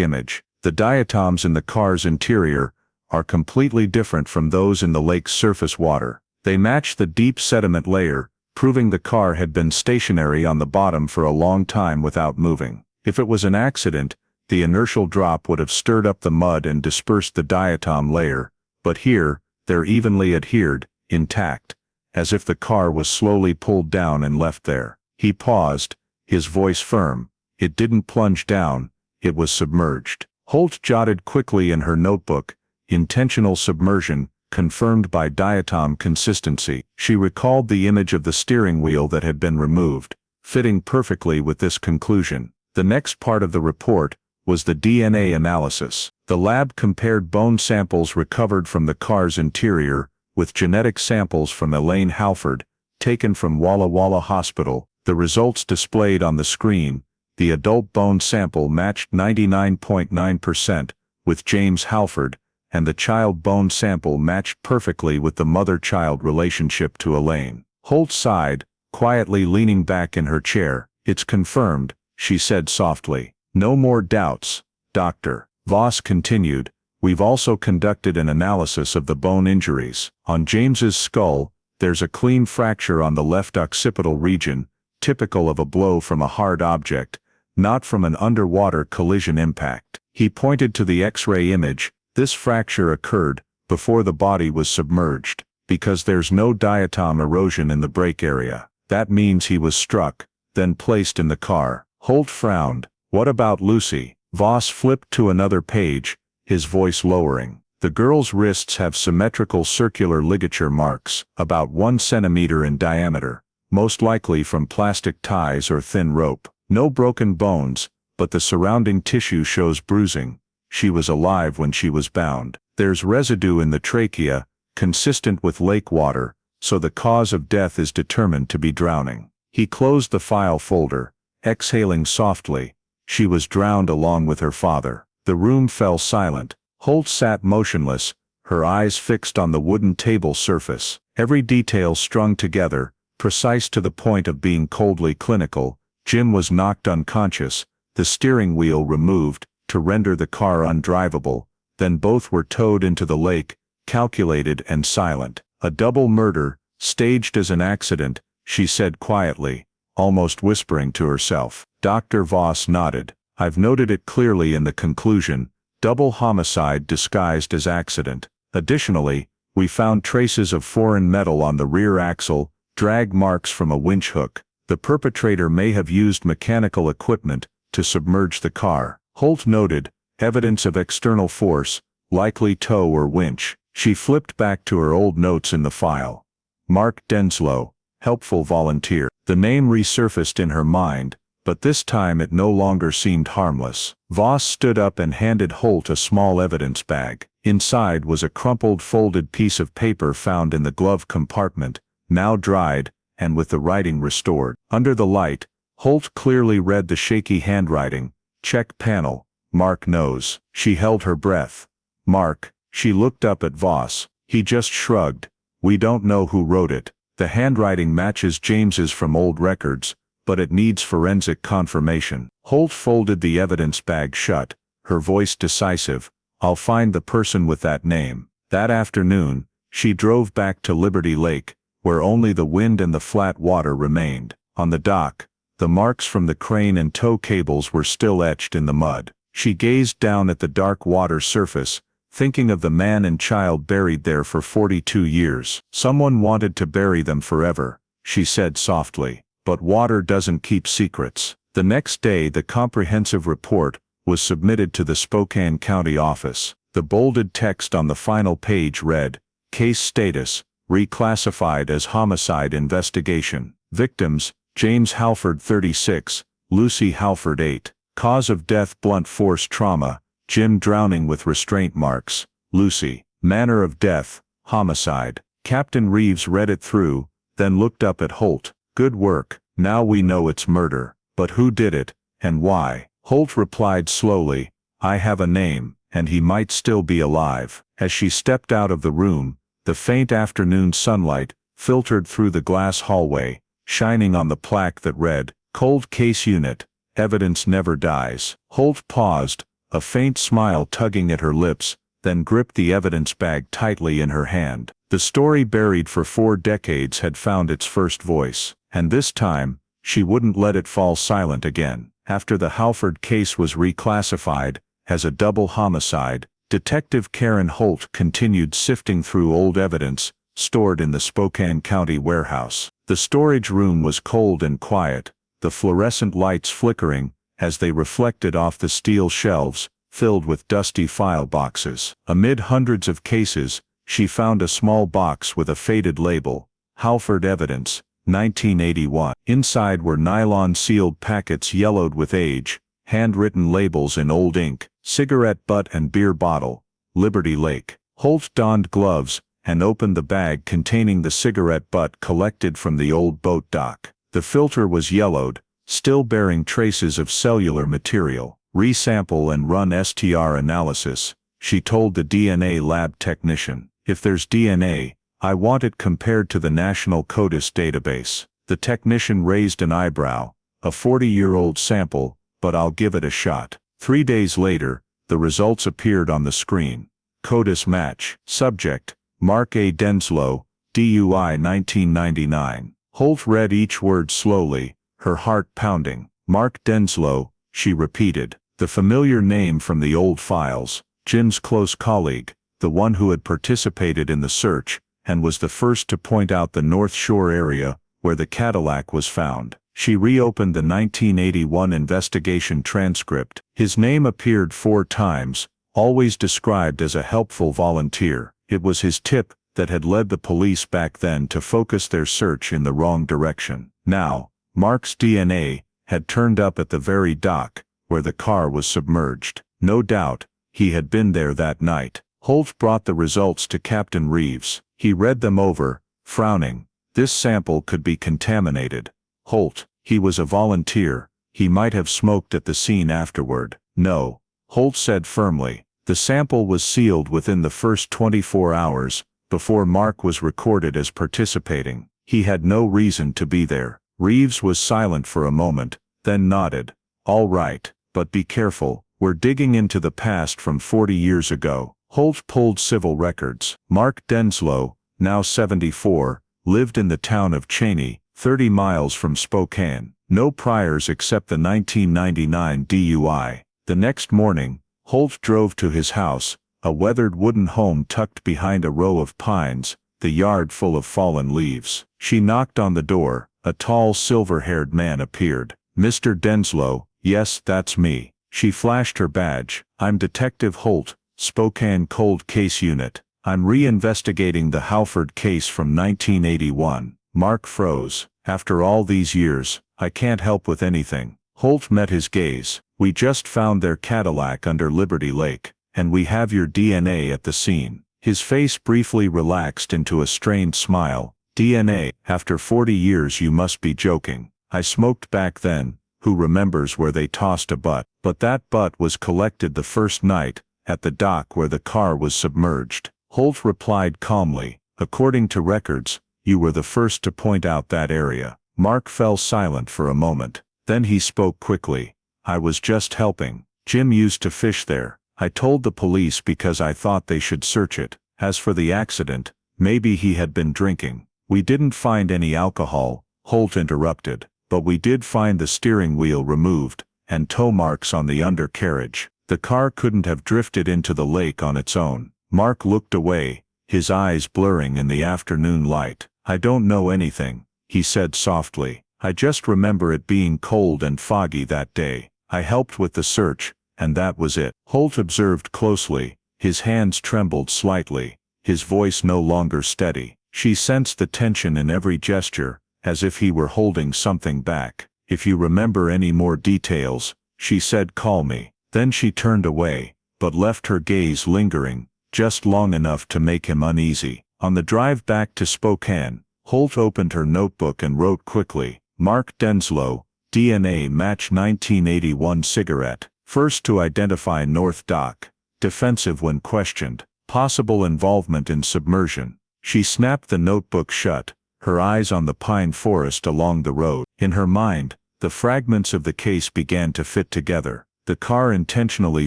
image. The diatoms in the car's interior are completely different from those in the lake's surface water. They match the deep sediment layer, proving the car had been stationary on the bottom for a long time without moving. If it was an accident, the inertial drop would have stirred up the mud and dispersed the diatom layer, but here, they're evenly adhered, intact, as if the car was slowly pulled down and left there. He paused, his voice firm. It didn't plunge down, it was submerged. Holt jotted quickly in her notebook, intentional submersion, confirmed by diatom consistency. She recalled the image of the steering wheel that had been removed, fitting perfectly with this conclusion. The next part of the report was the DNA analysis. The lab compared bone samples recovered from the car's interior with genetic samples from Elaine Halford, taken from Walla Walla Hospital. The results displayed on the screen, the adult bone sample matched 99.9% with James Halford, and the child bone sample matched perfectly with the mother-child relationship to Elaine. Holt sighed, quietly leaning back in her chair. It's confirmed, she said softly. No more doubts, Doctor. Voss continued. We've also conducted an analysis of the bone injuries. On James's skull, there's a clean fracture on the left occipital region, typical of a blow from a hard object, not from an underwater collision impact. He pointed to the X-ray image. This fracture occurred before the body was submerged, because there's no diatom erosion in the brake area. That means he was struck, then placed in the car. Holt frowned. What about Lucy? Voss flipped to another page, his voice lowering. The girl's wrists have symmetrical circular ligature marks, about 1 centimeter in diameter, most likely from plastic ties or thin rope. No broken bones, but the surrounding tissue shows bruising. She was alive when she was bound. There's residue in the trachea, consistent with lake water, so the cause of death is determined to be drowning. He closed the file folder, exhaling softly. She was drowned along with her father. The room fell silent. Holt sat motionless, her eyes fixed on the wooden table surface. Every detail strung together, precise to the point of being coldly clinical. Jim was knocked unconscious, the steering wheel removed, to render the car undrivable. Then both were towed into the lake, calculated and silent. A double murder, staged as an accident, she said quietly, almost whispering to herself. Dr. Voss nodded. I've noted it clearly in the conclusion. Double homicide disguised as accident. Additionally, we found traces of foreign metal on the rear axle, drag marks from a winch hook. The perpetrator may have used mechanical equipment to submerge the car. Holt noted, evidence of external force, likely tow or winch. She flipped back to her old notes in the file. Mark Denslow, helpful volunteer. The name resurfaced in her mind, but this time it no longer seemed harmless. Voss stood up and handed Holt a small evidence bag. Inside was a crumpled folded piece of paper found in the glove compartment, now dried, and with the writing restored. Under the light, Holt clearly read the shaky handwriting. Check panel. Mark knows. She held her breath. Mark. She looked up at Voss. He just shrugged. We don't know who wrote it. The handwriting matches James's from old records, but it needs forensic confirmation. Holt folded the evidence bag shut, her voice decisive. I'll find the person with that name. That afternoon, she drove back to Liberty Lake, where only the wind and the flat water remained. On the dock, the marks from the crane and tow cables were still etched in the mud. She gazed down at the dark water surface, thinking of the man and child buried there for 42 years. Someone wanted to bury them forever, she said softly. But water doesn't keep secrets. The next day the comprehensive report was submitted to the Spokane County office. The bolded text on the final page read, Case status, reclassified as homicide investigation. Victims, James Halford 36, Lucy Halford 8. Cause of death blunt force trauma, Jim drowning with restraint marks, Lucy. Manner of death, homicide. Captain Reeves read it through, then looked up at Holt. Good work, now we know it's murder. But who did it, and why? Holt replied slowly, I have a name, and he might still be alive. As she stepped out of the room, the faint afternoon sunlight filtered through the glass hallway, shining on the plaque that read, Cold Case Unit, Evidence Never Dies. Holt paused, a faint smile tugging at her lips, then gripped the evidence bag tightly in her hand. The story buried for 4 decades had found its first voice, and this time, she wouldn't let it fall silent again. After the Halford case was reclassified as a double homicide, Detective Karen Holt continued sifting through old evidence stored in the Spokane County warehouse. The storage room was cold and quiet, the fluorescent lights flickering as they reflected off the steel shelves filled with dusty file boxes. Amid hundreds of cases, she found a small box with a faded label, Halford Evidence, 1981. Inside were nylon-sealed packets yellowed with age, handwritten labels in old ink, cigarette butt and beer bottle, Liberty Lake. Holt donned gloves and opened the bag containing the cigarette butt collected from the old boat dock. The filter was yellowed, still bearing traces of cellular material. Resample and run STR analysis, she told the DNA lab technician. If there's DNA, I want it compared to the National CODIS database. The technician raised an eyebrow. A 40-year-old sample, but I'll give it a shot. 3 days later, the results appeared on the screen. CODIS match. Subject, Mark A. Denslow, DUI 1999. Holt read each word slowly, her heart pounding. Mark Denslow, she repeated. The familiar name from the old files, Jim's close colleague, the one who had participated in the search, and was the first to point out the North Shore area where the Cadillac was found. She reopened the 1981 investigation transcript. His name appeared 4 times, always described as a helpful volunteer. It was his tip that had led the police back then to focus their search in the wrong direction. Now, Mark's DNA had turned up at the very dock where the car was submerged. No doubt, he had been there that night. Holt brought the results to Captain Reeves. He read them over, frowning. This sample could be contaminated. Holt, he was a volunteer. He might have smoked at the scene afterward. No, Holt said firmly. The sample was sealed within the first 24 hours, before Mark was recorded as participating. He had no reason to be there. Reeves was silent for a moment, then nodded. All right, but be careful, we're digging into the past from 40 years ago. Holt pulled civil records. Mark Denslow, now 74, lived in the town of Cheney, 30 miles from Spokane. No priors except the 1999 DUI. The next morning, Holt drove to his house, a weathered wooden home tucked behind a row of pines, the yard full of fallen leaves. She knocked on the door. A tall silver-haired man appeared. Mr. Denslow, yes, that's me. She flashed her badge. I'm Detective Holt, Spokane Cold Case Unit. I'm re-investigating the Halford case from 1981. Mark froze. After all these years, I can't help with anything. Holt met his gaze. We just found their Cadillac under Liberty Lake, and we have your DNA at the scene. His face briefly relaxed into a strained smile. DNA, after 40 years you must be joking. I smoked back then. Who remembers where they tossed a butt? But that butt was collected the first night, at the dock where the car was submerged. Holt replied calmly. According to records, you were the first to point out that area. Mark fell silent for a moment. Then he spoke quickly. I was just helping. Jim used to fish there. I told the police because I thought they should search it. As for the accident, maybe he had been drinking. We didn't find any alcohol, Holt interrupted, but we did find the steering wheel removed, and toe marks on the undercarriage. The car couldn't have drifted into the lake on its own. Mark looked away, his eyes blurring in the afternoon light. I don't know anything, he said softly. I just remember it being cold and foggy that day. I helped with the search, and that was it. Holt observed closely. His hands trembled slightly, his voice no longer steady. She sensed the tension in every gesture, as if he were holding something back. If you remember any more details, she said, call me. Then she turned away, but left her gaze lingering, just long enough to make him uneasy. On the drive back to Spokane, Holt opened her notebook and wrote quickly. Mark Denslow, DNA match 1981 cigarette. First to identify North Dock. Defensive when questioned. Possible involvement in submersion. She snapped the notebook shut, her eyes on the pine forest along the road. In her mind, the fragments of the case began to fit together. The car intentionally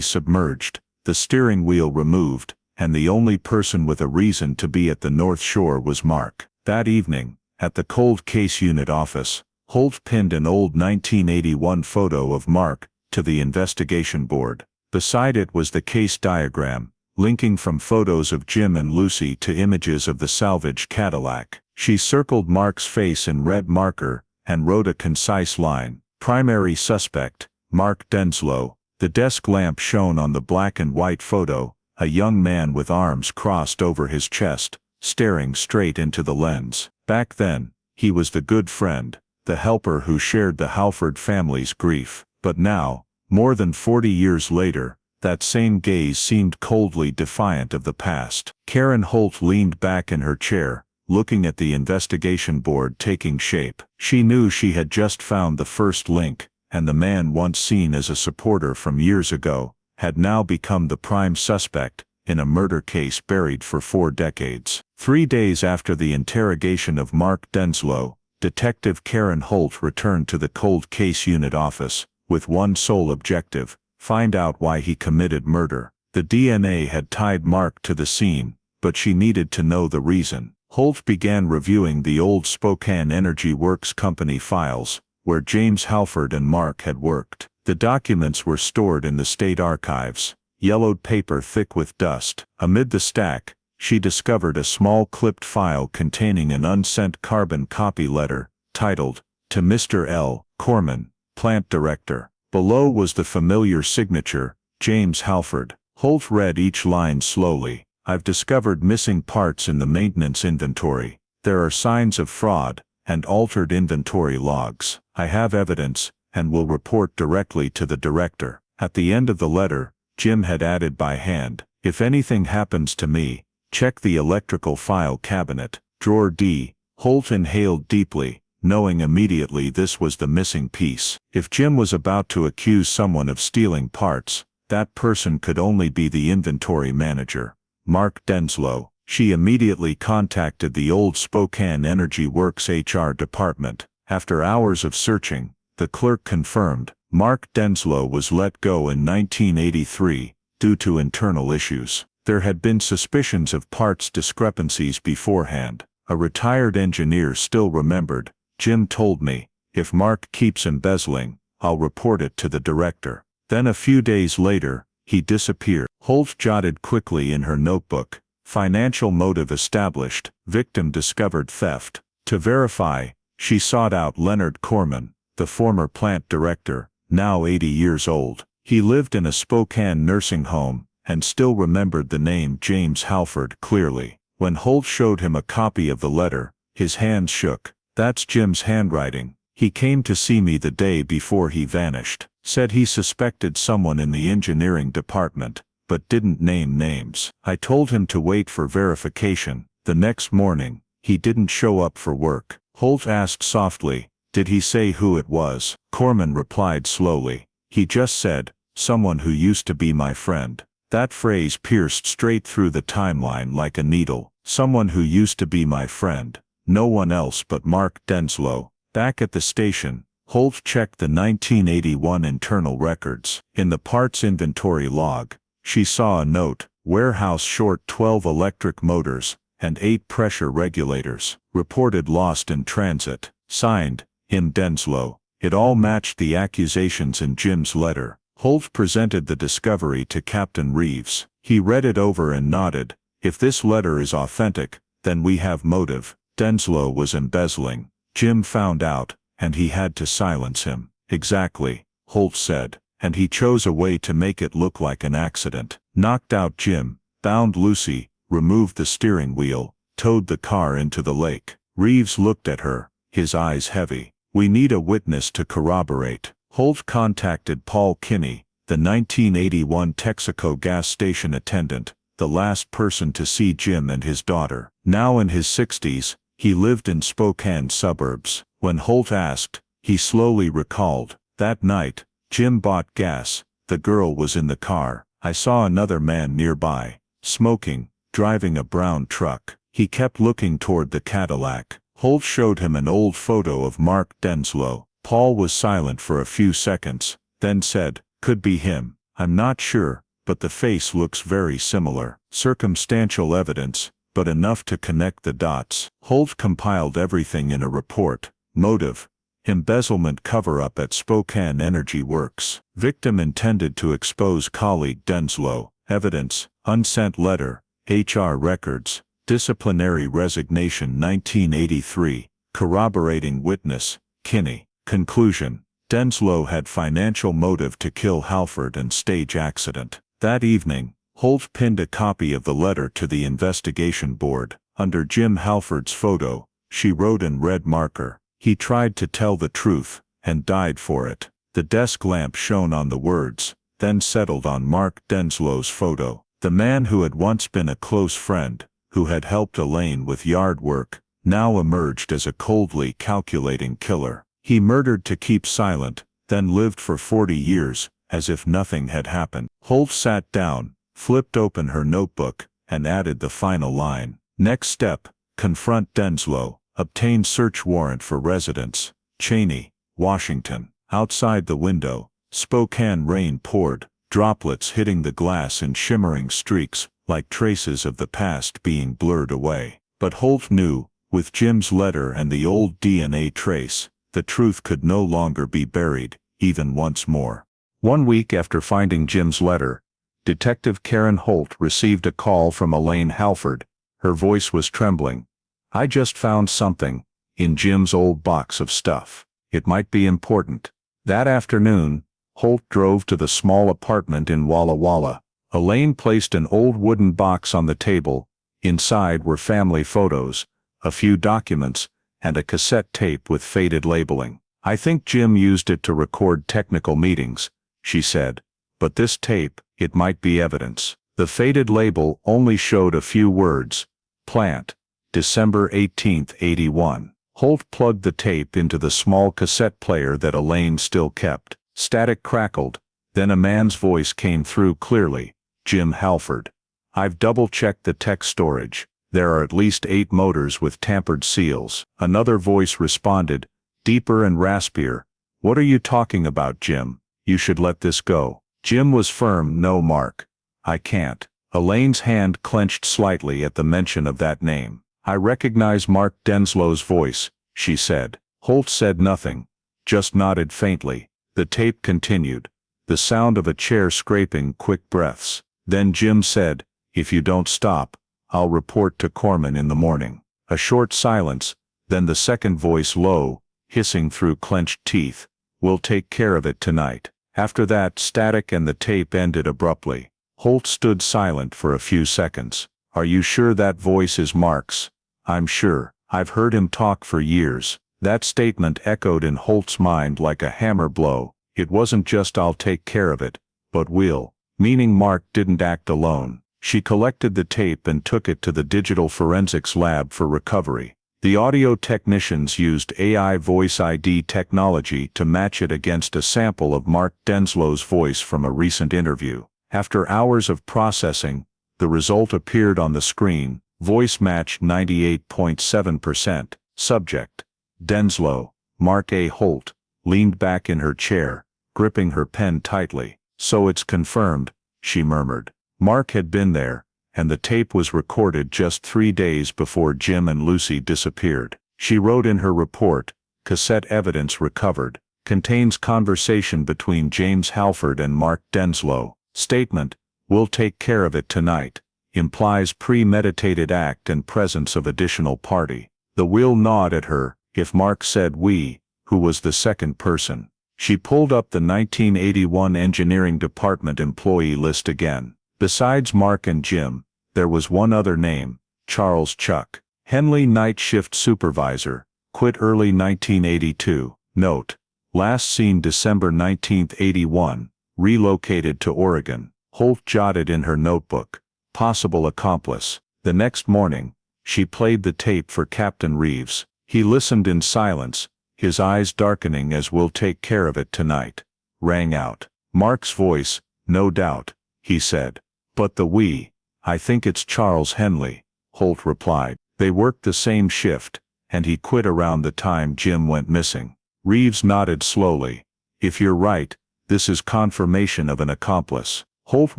submerged, the steering wheel removed, and the only person with a reason to be at the North Shore was Mark. That evening, at the Cold Case Unit office, Holt pinned an old 1981 photo of Mark to the investigation board. Beside it was the case diagram, linking from photos of Jim and Lucy to images of the salvaged Cadillac. She circled Mark's face in red marker and wrote a concise line. Primary suspect, Mark Denslow. The desk lamp shone on the black and white photo, a young man with arms crossed over his chest, staring straight into the lens. Back then, he was the good friend, the helper who shared the Halford family's grief. But now, more than 40 years later, that same gaze seemed coldly defiant of the past. Karen Holt leaned back in her chair, looking at the investigation board taking shape. She knew she had just found the first link, and the man once seen as a supporter from years ago, had now become the prime suspect in a murder case buried for 4 decades. 3 days after the interrogation of Mark Denslow, Detective Karen Holt returned to the Cold Case Unit office, with one sole objective: find out why he committed murder. The DNA had tied Mark to the scene, but she needed to know the reason. Holt began reviewing the old Spokane Energy Works Company files, where James Halford and Mark had worked. The documents were stored in the state archives, yellowed paper thick with dust. Amid the stack, she discovered a small clipped file containing an unsent carbon copy letter, titled, To Mr. L. Corman, Plant Director. Below was the familiar signature, James Halford. Holt read each line slowly. I've discovered missing parts in the maintenance inventory. There are signs of fraud, and altered inventory logs. I have evidence, and will report directly to the director. At the end of the letter, Jim had added by hand, If anything happens to me, check the electrical file cabinet, drawer D. Holt inhaled deeply, knowing immediately this was the missing piece. If Jim was about to accuse someone of stealing parts, that person could only be the inventory manager, Mark Denslow. She immediately contacted the old Spokane Energy Works HR department. After hours of searching, the clerk confirmed Mark Denslow was let go in 1983 due to internal issues. There had been suspicions of parts discrepancies beforehand. A retired engineer still remembered, Jim told me, if Mark keeps embezzling, I'll report it to the director. Then a few days later, he disappeared. Holt jotted quickly in her notebook, financial motive established, victim discovered theft. To verify, she sought out Leonard Corman, the former plant director, now 80 years old. He lived in a Spokane nursing home, and still remembered the name James Halford clearly. When Holt showed him a copy of the letter, his hands shook. That's Jim's handwriting. He came to see me the day before he vanished. Said he suspected someone in the engineering department, but didn't name names. I told him to wait for verification. The next morning, he didn't show up for work. Holt asked softly, did he say who it was? Corman replied slowly. He just said, someone who used to be my friend. That phrase pierced straight through the timeline like a needle. Someone who used to be my friend. No one else but Mark Denslow. Back at the station, Holt checked the 1981 internal records. In the parts inventory log, she saw a note, warehouse short 12 electric motors and 8 pressure regulators, reported lost in transit, signed, M. Denslow. It all matched the accusations in Jim's letter. Holt presented the discovery to Captain Reeves. He read it over and nodded. If this letter is authentic, then we have motive. Denslow was embezzling. Jim found out, and he had to silence him. Exactly, Holt said, and he chose a way to make it look like an accident. Knocked out Jim, bound Lucy, removed the steering wheel, towed the car into the lake. Reeves looked at her, his eyes heavy. We need a witness to corroborate. Holt contacted Paul Kinney, the 1981 Texaco gas station attendant, the last person to see Jim and his daughter. Now in his 60s, he lived in Spokane suburbs. When Holt asked, he slowly recalled, that night, Jim bought gas, the girl was in the car. I saw another man nearby, smoking, driving a brown truck. He kept looking toward the Cadillac. Holt showed him an old photo of Mark Denslow. Paul was silent for a few seconds, then said, could be him. I'm not sure, but the face looks very similar. Circumstantial evidence, but enough to connect the dots. Holt compiled everything in a report. Motive: embezzlement cover-up at Spokane Energy Works. Victim intended to expose colleague Denslow. Evidence: unsent letter, HR records, disciplinary resignation 1983, corroborating witness, Kinney. Conclusion: Denslow had financial motive to kill Halford and stage accident. That evening, Holt pinned a copy of the letter to the investigation board. Under Jim Halford's photo, she wrote in red marker, he tried to tell the truth, and died for it. The desk lamp shone on the words, then settled on Mark Denslow's photo. The man who had once been a close friend, who had helped Elaine with yard work, now emerged as a coldly calculating killer. He murdered to keep silent, then lived for 40 years, as if nothing had happened. Holt sat down, flipped open her notebook, and added the final line. Next step: confront Denslow, obtain search warrant for residence, Cheney, Washington. Outside the window, Spokane rain poured, droplets hitting the glass in shimmering streaks, like traces of the past being blurred away. But Holt knew, with Jim's letter and the old DNA trace, the truth could no longer be buried, even once more. 1 week after finding Jim's letter, Detective Karen Holt received a call from Elaine Halford. Her voice was trembling. I just found something in Jim's old box of stuff. It might be important. That afternoon, Holt drove to the small apartment in Walla Walla. Elaine placed an old wooden box on the table. Inside were family photos, a few documents, and a cassette tape with faded labeling. I think Jim used it to record technical meetings, she said. But this tape, it might be evidence. The faded label only showed a few words. Plant, December 18, 81. Holt plugged the tape into the small cassette player that Elaine still kept. Static crackled. Then a man's voice came through clearly. Jim Halford. I've double-checked the tech storage. There are at least 8 motors with tampered seals. Another voice responded, deeper and raspier. What are you talking about, Jim? You should let this go. Jim was firm. No, Mark. I can't. Elaine's hand clenched slightly at the mention of that name. I recognize Mark Denslow's voice, she said. Holt said nothing, just nodded faintly. The tape continued. The sound of a chair scraping, quick breaths. Then Jim said, if you don't stop, I'll report to Corman in the morning. A short silence, then the second voice low, hissing through clenched teeth. We'll take care of it tonight. After that, static and the tape ended abruptly. Holt stood silent for a few seconds. Are you sure that voice is Mark's? I'm sure. I've heard him talk for years. That statement echoed in Holt's mind like a hammer blow. It wasn't just I'll take care of it, but we'll. Meaning Mark didn't act alone. She collected the tape and took it to the digital forensics lab for recovery. The audio technicians used AI voice ID technology to match it against a sample of Mark Denslow's voice from a recent interview. After hours of processing, the result appeared on the screen. Voice match 98.7%. Subject: Denslow. Mark A. Holt leaned back in her chair, gripping her pen tightly. So it's confirmed, she murmured. Mark had been there, and the tape was recorded just 3 days before Jim and Lucy disappeared. She wrote in her report, cassette evidence recovered, contains conversation between James Halford and Mark Denslow. Statement, we'll take care of it tonight, implies premeditated act and presence of additional party. The will nod at her. If Mark said we, who was the second person? She pulled up the 1981 engineering department employee list again. Besides Mark and Jim, there was one other name, Charles Chuck. Henley night shift supervisor, quit early 1982. Note, last seen December 19, 81. Relocated to Oregon. Holt jotted in her notebook. Possible accomplice. The next morning, she played the tape for Captain Reeves. He listened in silence, his eyes darkening as we'll take care of it tonight. Rang out. Mark's voice, no doubt, he said. But the we, I think it's Charles Henley, Holt replied. They worked the same shift, and he quit around the time Jim went missing. Reeves nodded slowly. If you're right, this is confirmation of an accomplice. Holt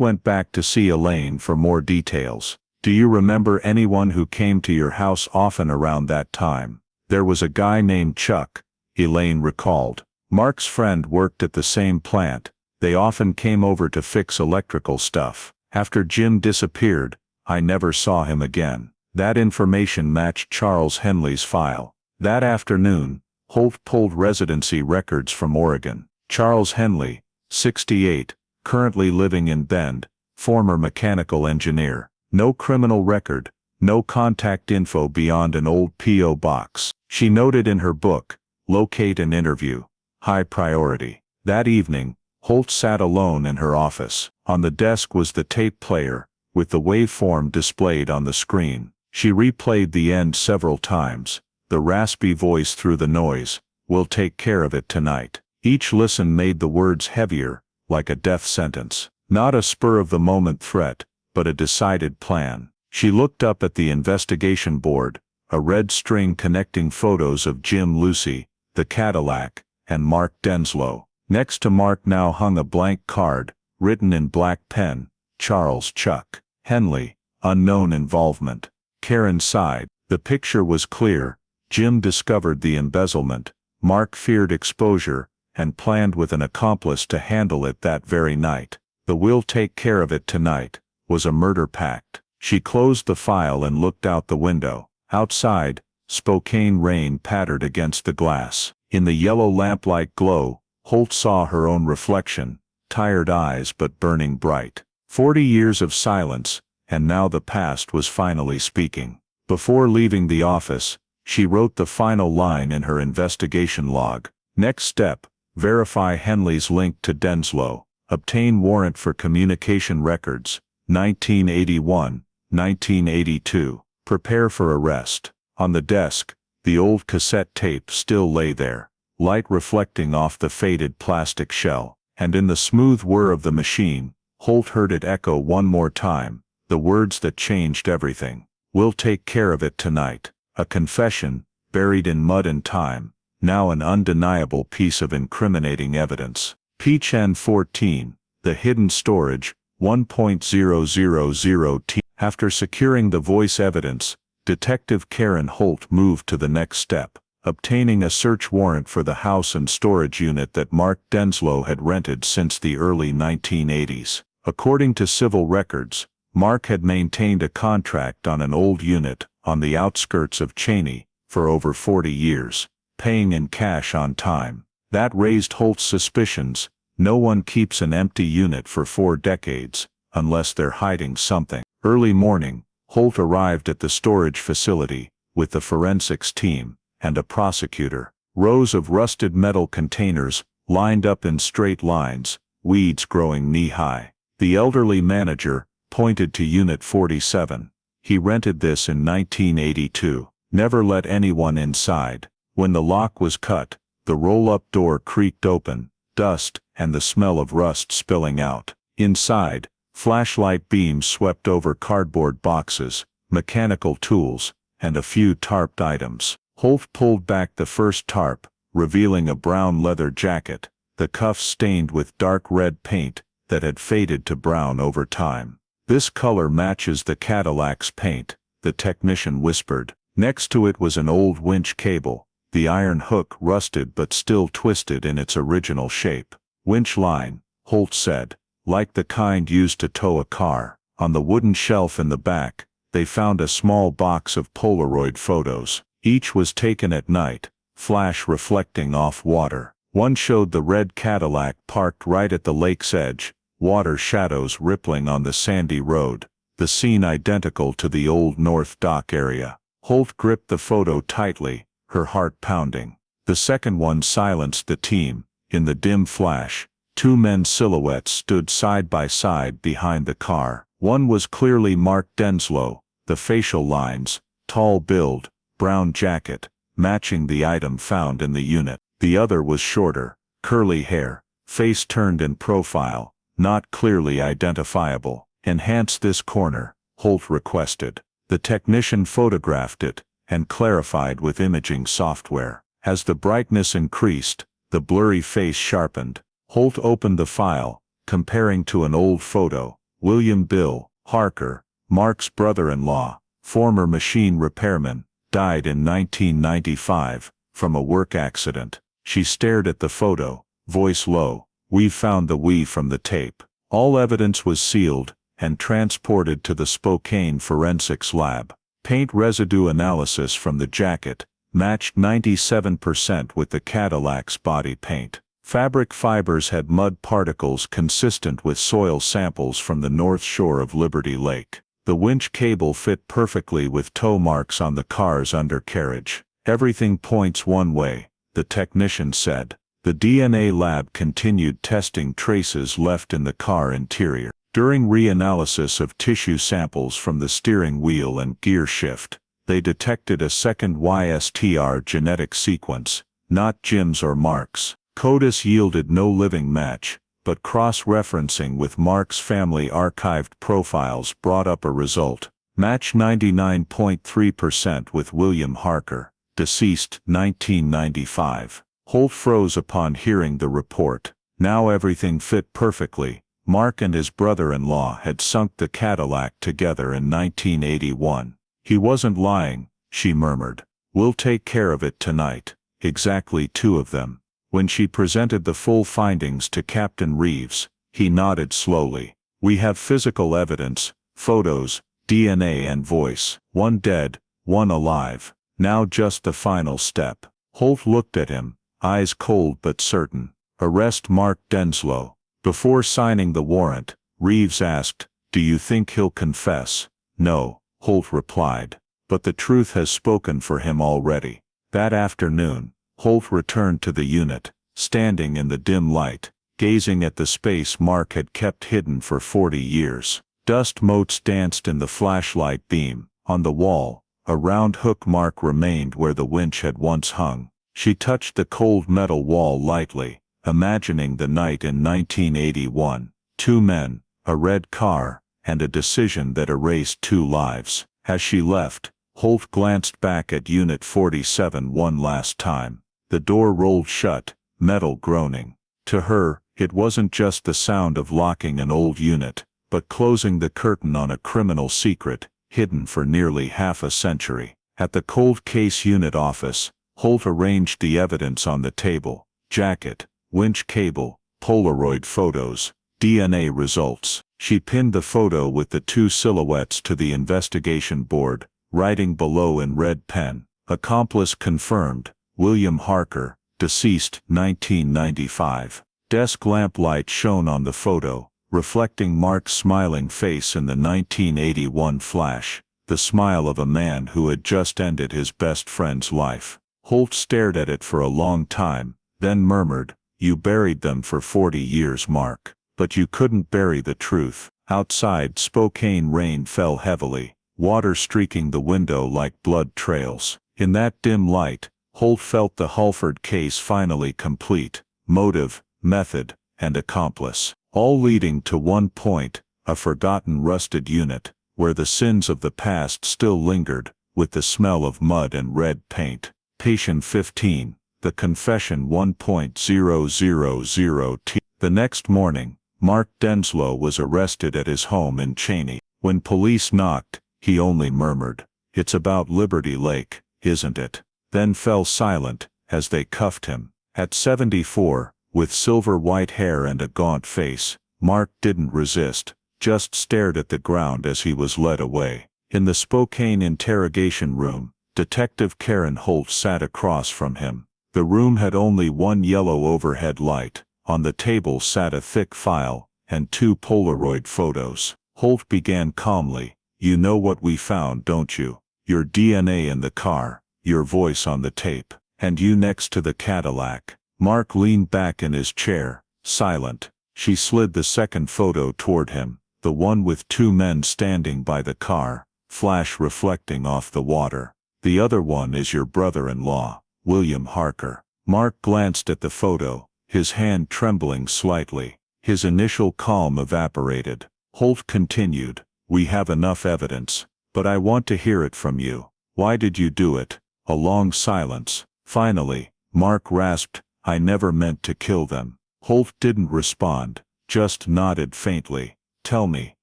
went back to see Elaine for more details. Do you remember anyone who came to your house often around that time? There was a guy named Chuck, Elaine recalled. Mark's friend worked at the same plant. They often came over to fix electrical stuff. After Jim disappeared, I never saw him again. That information matched Charles Henley's file. That afternoon, Holt pulled residency records from Oregon. Charles Henley, 68, currently living in Bend, former mechanical engineer. No criminal record, no contact info beyond an old P.O. box. She noted in her book, locate and interview. High priority. That evening, Holt sat alone in her office. On the desk was the tape player, with the waveform displayed on the screen. She replayed the end several times, the raspy voice through the noise. We'll take care of it tonight. Each listen made the words heavier, like a death sentence. Not a spur-of-the-moment threat, but a decided plan. She looked up at the investigation board, a red string connecting photos of Jim, Lucy, the Cadillac, and Mark Denslow. Next to Mark now hung a blank card, written in black pen, Charles Chuck Henley, unknown involvement. Karen sighed. The picture was clear. Jim discovered the embezzlement. Mark feared exposure, and planned with an accomplice to handle it that very night. The we'll take care of it tonight was a murder pact. She closed the file and looked out the window. Outside, Spokane rain pattered against the glass. In the yellow lamplight glow, Holt saw her own reflection, tired eyes but burning bright. 40 years of silence, and now the past was finally speaking. Before leaving the office, she wrote the final line in her investigation log. Next step, verify Henley's link to Denslow. Obtain warrant for communication records. 1981, 1982. Prepare for arrest. On the desk, the old cassette tape still lay there, light reflecting off the faded plastic shell, and in the smooth whir of the machine, Holt heard it echo one more time, the words that changed everything. "We'll take care of it tonight." A confession, buried in mud and time, now an undeniable piece of incriminating evidence. Peach N14, the hidden storage, 1.000 T. After securing the voice evidence, Detective Karen Holt moved to the next step, obtaining a search warrant for the house and storage unit that Mark Denslow had rented since the early 1980s. According to civil records, Mark had maintained a contract on an old unit on the outskirts of Cheney for over 40 years, paying in cash on time. That raised Holt's suspicions. No one keeps an empty unit for 4 decades, unless they're hiding something. Early morning, Holt arrived at the storage facility, with the forensics team, and a prosecutor. Rows of rusted metal containers, lined up in straight lines, weeds growing knee-high. The elderly manager pointed to Unit 47. He rented this in 1982. Never let anyone inside. When the lock was cut, the roll-up door creaked open, dust and the smell of rust spilling out. Inside, flashlight beams swept over cardboard boxes, mechanical tools, and a few tarped items. Holt pulled back the first tarp, revealing a brown leather jacket, the cuffs stained with dark red paint that had faded to brown over time. "This color matches the Cadillac's paint," the technician whispered. Next to it was an old winch cable, the iron hook rusted but still twisted in its original shape. "Winch line," Holt said, "like the kind used to tow a car." On the wooden shelf in the back, they found a small box of Polaroid photos. Each was taken at night, flash reflecting off water. One showed the red Cadillac parked right at the lake's edge, water shadows rippling on the sandy road, the scene identical to the old North Dock area. Holt gripped the photo tightly, her heart pounding. The second one silenced the team. In the dim flash, 2 men's silhouettes stood side by side behind the car. One was clearly Mark Denslow, the facial lines, tall build, brown jacket, matching the item found in the unit. The other was shorter, curly hair, face turned in profile, not clearly identifiable. "Enhance this corner," Holt requested. The technician photographed it, and clarified with imaging software. As the brightness increased, the blurry face sharpened. Holt opened the file, comparing to an old photo. William Bill Harker, Mark's brother-in-law, former machine repairman, died in 1995, from a work accident. She stared at the photo, voice low. "We've found the we from the tape." All evidence was sealed, and transported to the Spokane Forensics Lab. Paint residue analysis from the jacket matched 97% with the Cadillac's body paint. Fabric fibers had mud particles consistent with soil samples from the north shore of Liberty Lake. The winch cable fit perfectly with toe marks on the car's undercarriage. "Everything points one way," the technician said. The DNA lab continued testing traces left in the car interior. During reanalysis of tissue samples from the steering wheel and gear shift, they detected a second YSTR genetic sequence, not Jim's or Mark's. CODIS yielded no living match, but cross-referencing with Mark's family archived profiles brought up a result. Match 99.3% with William Harker, deceased 1995. Holt froze upon hearing the report. Now everything fit perfectly. Mark and his brother-in-law had sunk the Cadillac together in 1981. "He wasn't lying," she murmured. "We'll take care of it tonight." Exactly 2 of them. When she presented the full findings to Captain Reeves, he nodded slowly. "We have physical evidence, photos, DNA and voice. 1 dead, 1 alive. Now just the final step." Holt looked at him, eyes cold but certain. "Arrest Mark Denslow." Before signing the warrant, Reeves asked, "Do you think he'll confess?" "No," Holt replied. "But the truth has spoken for him already." That afternoon, Holt returned to the unit, standing in the dim light, gazing at the space Mark had kept hidden for 40 years. Dust motes danced in the flashlight beam. On the wall, a round hook mark remained where the winch had once hung. She touched the cold metal wall lightly, imagining the night in 1981. 2 men, a red car, and a decision that erased 2 lives. As she left, Holt glanced back at Unit 47 one last time. The door rolled shut, metal groaning. To her, it wasn't just the sound of locking an old unit, but closing the curtain on a criminal secret, hidden for nearly half a century. At the cold case unit office, Holt arranged the evidence on the table: jacket, winch cable, Polaroid photos, DNA results. She pinned the photo with the 2 silhouettes to the investigation board, writing below in red pen: accomplice confirmed, William Harker, deceased 1995. Desk lamplight shone on the photo, reflecting Mark's smiling face in the 1981 flash, the smile of a man who had just ended his best friend's life. Holt stared at it for a long time, then murmured, "You buried them for 40 years, Mark. But you couldn't bury the truth." Outside, Spokane rain fell heavily, water streaking the window like blood trails. In that dim light, Holt felt the Halford case finally complete: motive, method, and accomplice, all leading to one point: a forgotten rusted unit, where the sins of the past still lingered, with the smell of mud and red paint. Patient 15, the confession 1.000T. The next morning, Mark Denslow was arrested at his home in Cheney. When police knocked, he only murmured, "It's about Liberty Lake, isn't it?" Then fell silent, as they cuffed him. At 74, with silver-white hair and a gaunt face, Mark didn't resist, just stared at the ground as he was led away. In the Spokane interrogation room, Detective Karen Holt sat across from him. The room had only one yellow overhead light. On the table sat a thick file, and 2 Polaroid photos. Holt began calmly, "You know what we found, don't you? Your DNA in the car, your voice on the tape, and you next to the Cadillac." Mark leaned back in his chair, silent. She slid the second photo toward him, the one with 2 men standing by the car, flash reflecting off the water. "The other one is your brother-in-law, William Harker." Mark glanced at the photo, his hand trembling slightly. His initial calm evaporated. Holt continued, "We have enough evidence, but I want to hear it from you. Why did you do it?" A long silence. Finally, Mark rasped, "I never meant to kill them." Holt didn't respond, just nodded faintly. "Tell me,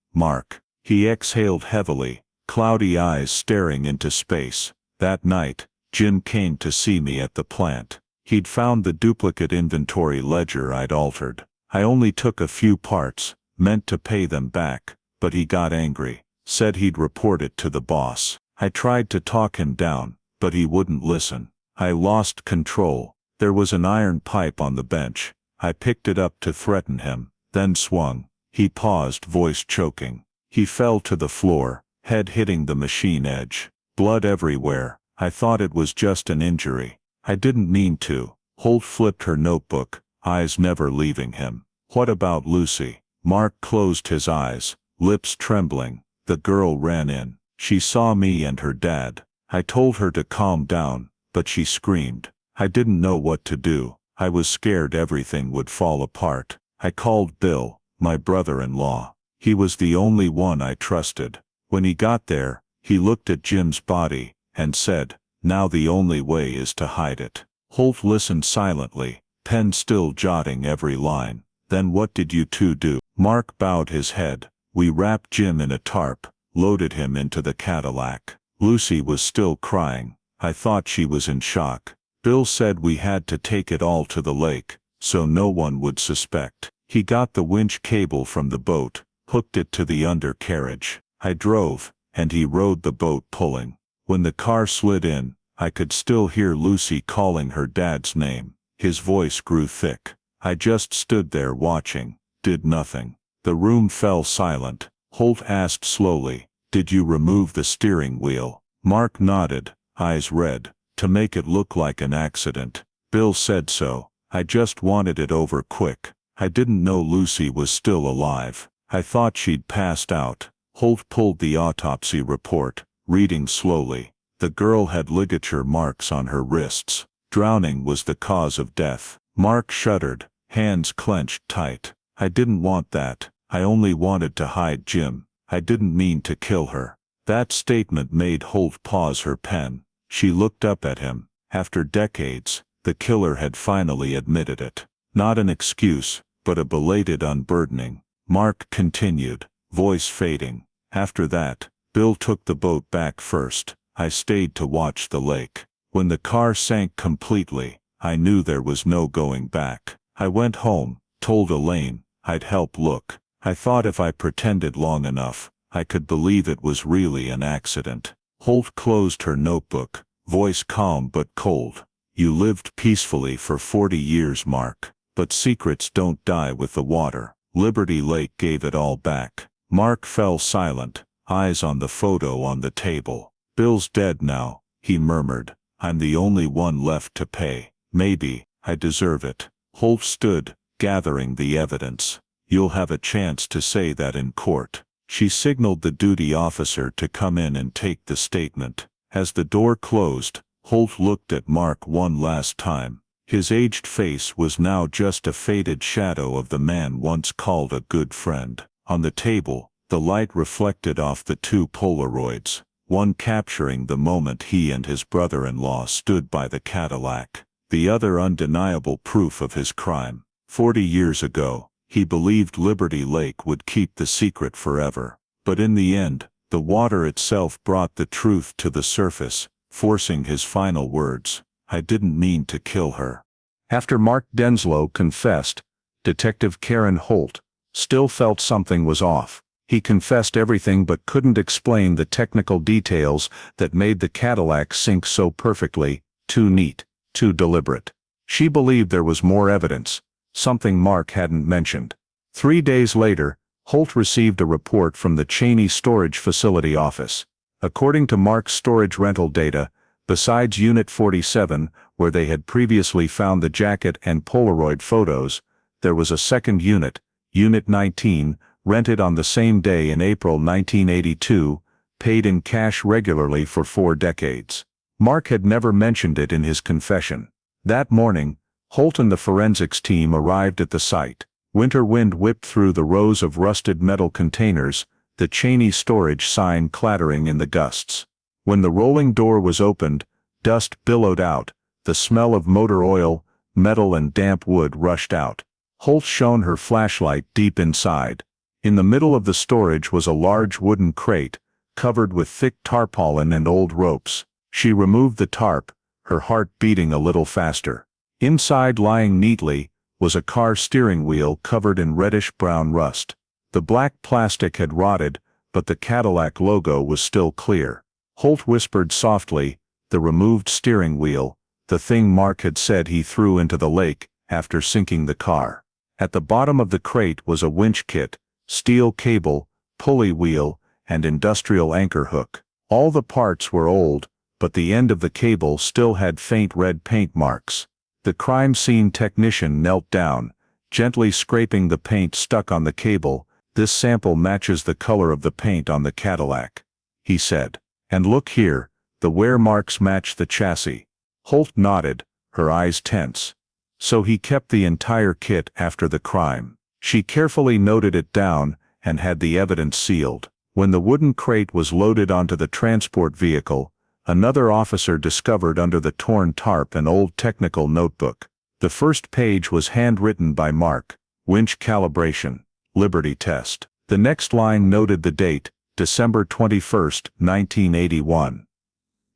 Mark." He exhaled heavily, cloudy eyes staring into space. "That night, Jim came to see me at the plant. He'd found the duplicate inventory ledger I'd altered. I only took a few parts, meant to pay them back, but he got angry, said he'd report it to the boss. I tried to talk him down, but he wouldn't listen. I lost control. There was an iron pipe on the bench. I picked it up to threaten him, then swung." He paused, voice choking. He fell to the floor, head hitting the machine edge. Blood everywhere. "I thought it was just an injury. I didn't mean to." Holt flipped her notebook, eyes never leaving him. "What about Lucy?" Mark closed his eyes, lips trembling. "The girl ran in. She saw me and her dad. I told her to calm down, but she screamed. I didn't know what to do. I was scared everything would fall apart. I called Bill, my brother-in-law. He was the only one I trusted. When he got there, he looked at Jim's body, and said, 'Now the only way is to hide it.'" Holt listened silently, pen still jotting every line. "Then what did you 2 do?" Mark bowed his head. "We wrapped Jim in a tarp, loaded him into the Cadillac. Lucy was still crying. I thought she was in shock. Bill said we had to take it all to the lake, so no one would suspect. He got the winch cable from the boat, hooked it to the undercarriage. I drove, and he rode the boat pulling. When the car slid in, I could still hear Lucy calling her dad's name. His voice grew thick. I just stood there watching, did nothing." The room fell silent. Holt asked slowly, "Did you remove the steering wheel?" Mark nodded, eyes red, "To make it look like an accident. Bill said so. I just wanted it over quick. I didn't know Lucy was still alive. I thought she'd passed out. Holt pulled the autopsy report, reading slowly. The girl had ligature marks on her wrists. Drowning was the cause of death. Mark shuddered, hands clenched tight. I didn't want that. I only wanted to hide Jim. I didn't mean to kill her. That statement made Holt pause her pen. She looked up at him. After decades, the killer had finally admitted it. Not an excuse, but a belated unburdening. Mark continued, voice fading. After that, Bill took the boat back first. I stayed to watch the lake. When the car sank completely, I knew there was no going back. I went home, told Elaine I'd help look. I thought if I pretended long enough, I could believe it was really an accident. Holt closed her notebook, voice calm but cold. You lived peacefully for 40 years, Mark. But secrets don't die with the water. Liberty Lake gave it all back. Mark fell silent, eyes on the photo on the table. Bill's dead now, he murmured. I'm the only one left to pay. Maybe I deserve it. Holt stood, gathering the evidence. You'll have a chance to say that in court. She signaled the duty officer to come in and take the statement. As the door closed, Holt looked at Mark one last time. His aged face was now just a faded shadow of the man once called a good friend. On the table, the light reflected off the two Polaroids, one capturing the moment he and his brother-in-law stood by the Cadillac, the other undeniable proof of his crime. 40 years ago, he believed Liberty Lake would keep the secret forever. But in the end, the water itself brought the truth to the surface, forcing his final words. I didn't mean to kill her. After Mark Denslow confessed, Detective Karen Holt still felt something was off. He confessed everything but couldn't explain the technical details that made the Cadillac sink so perfectly, too neat, too deliberate. She believed there was more evidence, something Mark hadn't mentioned. 3 days later, Holt received a report from the Cheney Storage Facility office. According to Mark's storage rental data, besides Unit 47, where they had previously found the jacket and Polaroid photos, there was a second unit, Unit 19, rented on the same day in April 1982, paid in cash regularly for 4 decades. Mark had never mentioned it in his confession. That morning, Holt and the forensics team arrived at the site. Winter wind whipped through the rows of rusted metal containers, the Cheney storage sign clattering in the gusts. When the rolling door was opened, dust billowed out, the smell of motor oil, metal and damp wood rushed out. Holt shone her flashlight deep inside. In the middle of the storage was a large wooden crate, covered with thick tarpaulin and old ropes. She removed the tarp, her heart beating a little faster. Inside, lying neatly, was a car steering wheel covered in reddish-brown rust. The black plastic had rotted, but the Cadillac logo was still clear. Holt whispered softly, the removed steering wheel, the thing Mark had said he threw into the lake after sinking the car. At the bottom of the crate was a winch kit, steel cable, pulley wheel, and industrial anchor hook. All the parts were old, but the end of the cable still had faint red paint marks. The crime scene technician knelt down, gently scraping the paint stuck on the cable. This sample matches the color of the paint on the Cadillac, he said. And look here, the wear marks match the chassis. Holt nodded, her eyes tense. So he kept the entire kit after the crime. She carefully noted it down and had the evidence sealed. When the wooden crate was loaded onto the transport vehicle, another officer discovered under the torn tarp an old technical notebook. The first page was handwritten by Mark, winch calibration, Liberty test. The next line noted the date, December 21, 1981.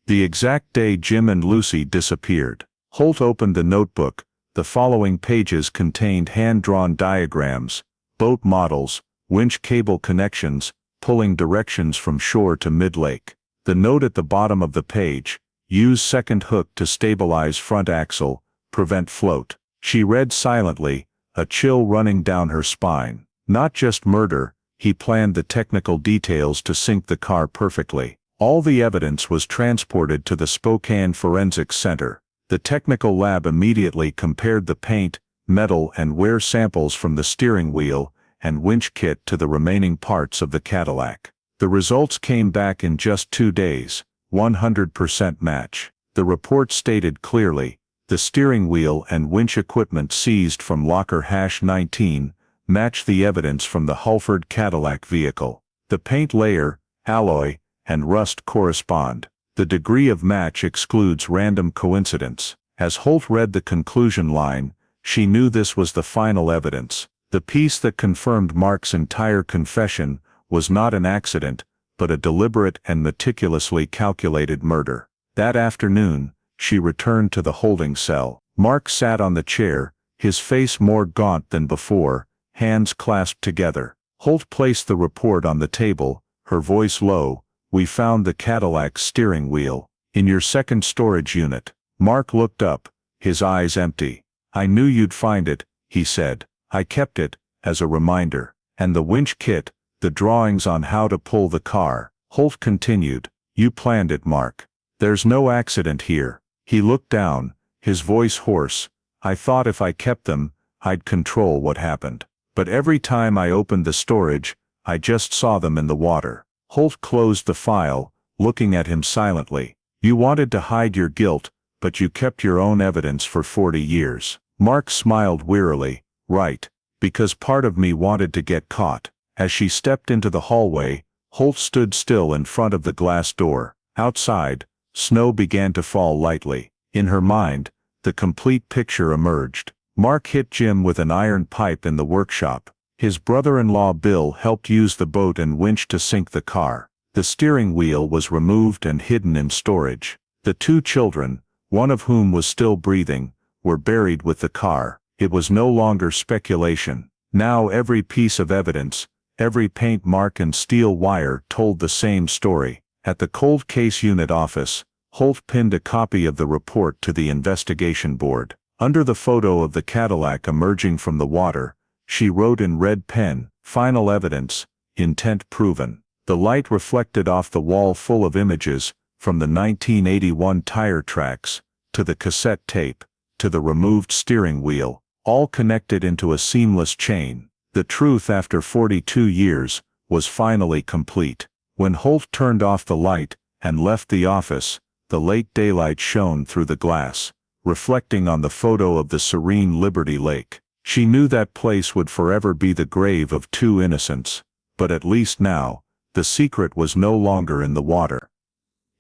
The exact day Jim and Lucy disappeared. Holt opened the notebook. The following pages contained hand-drawn diagrams, boat models, winch cable connections, pulling directions from shore to mid-lake. The note at the bottom of the page, use second hook to stabilize front axle, prevent float. She read silently, a chill running down her spine. Not just murder, he planned the technical details to sink the car perfectly. All the evidence was transported to the Spokane Forensics Center. The technical lab immediately compared the paint, metal and wear samples from the steering wheel and winch kit to the remaining parts of the Cadillac. The results came back in just 2 days, 100% match. The report stated clearly, the steering wheel and winch equipment seized from locker #19 match the evidence from the Halford Cadillac vehicle. The paint layer, alloy, and rust correspond. The degree of match excludes random coincidence. As Holt read the conclusion line, she knew this was the final evidence. The piece that confirmed Mark's entire confession was not an accident, but a deliberate and meticulously calculated murder. That afternoon, she returned to the holding cell. Mark sat on the chair, his face more gaunt than before, hands clasped together. Holt placed the report on the table, her voice low. "We found the Cadillac steering wheel in your second storage unit." Mark looked up, his eyes empty. "I knew you'd find it," he said. "I kept it, as a reminder. And the winch kit, the drawings on how to pull the car." Holt continued, "You planned it, Mark. There's no accident here." He looked down, his voice hoarse. "I thought if I kept them, I'd control what happened. But every time I opened the storage, I just saw them in the water." Holt closed the file, looking at him silently. "You wanted to hide your guilt, but you kept your own evidence for 40 years. Mark smiled wearily. "Right. Because part of me wanted to get caught." As she stepped into the hallway, Holt stood still in front of the glass door. Outside, snow began to fall lightly. In her mind, the complete picture emerged. Mark hit Jim with an iron pipe in the workshop. His brother-in-law Bill helped use the boat and winch to sink the car. The steering wheel was removed and hidden in storage. The 2 children, one of whom was still breathing, were buried with the car. It was no longer speculation. Now every piece of evidence, every paint mark and steel wire told the same story. At the cold case unit office, Holt pinned a copy of the report to the investigation board. Under the photo of the Cadillac emerging from the water, she wrote in red pen, "Final evidence, intent proven." The light reflected off the wall full of images, from the 1981 tire tracks, to the cassette tape, to the removed steering wheel, all connected into a seamless chain. The truth after 42 years was finally complete. When Holt turned off the light and left the office, the late daylight shone through the glass, reflecting on the photo of the serene Liberty Lake. She knew that place would forever be the grave of 2 innocents, but at least now, the secret was no longer in the water.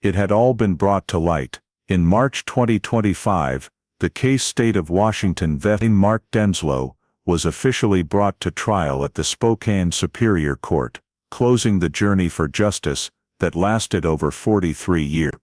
It had all been brought to light. In March 2025, the case State of Washington vetting Mark Denslow was officially brought to trial at the Spokane Superior Court, closing the journey for justice that lasted over 43 years.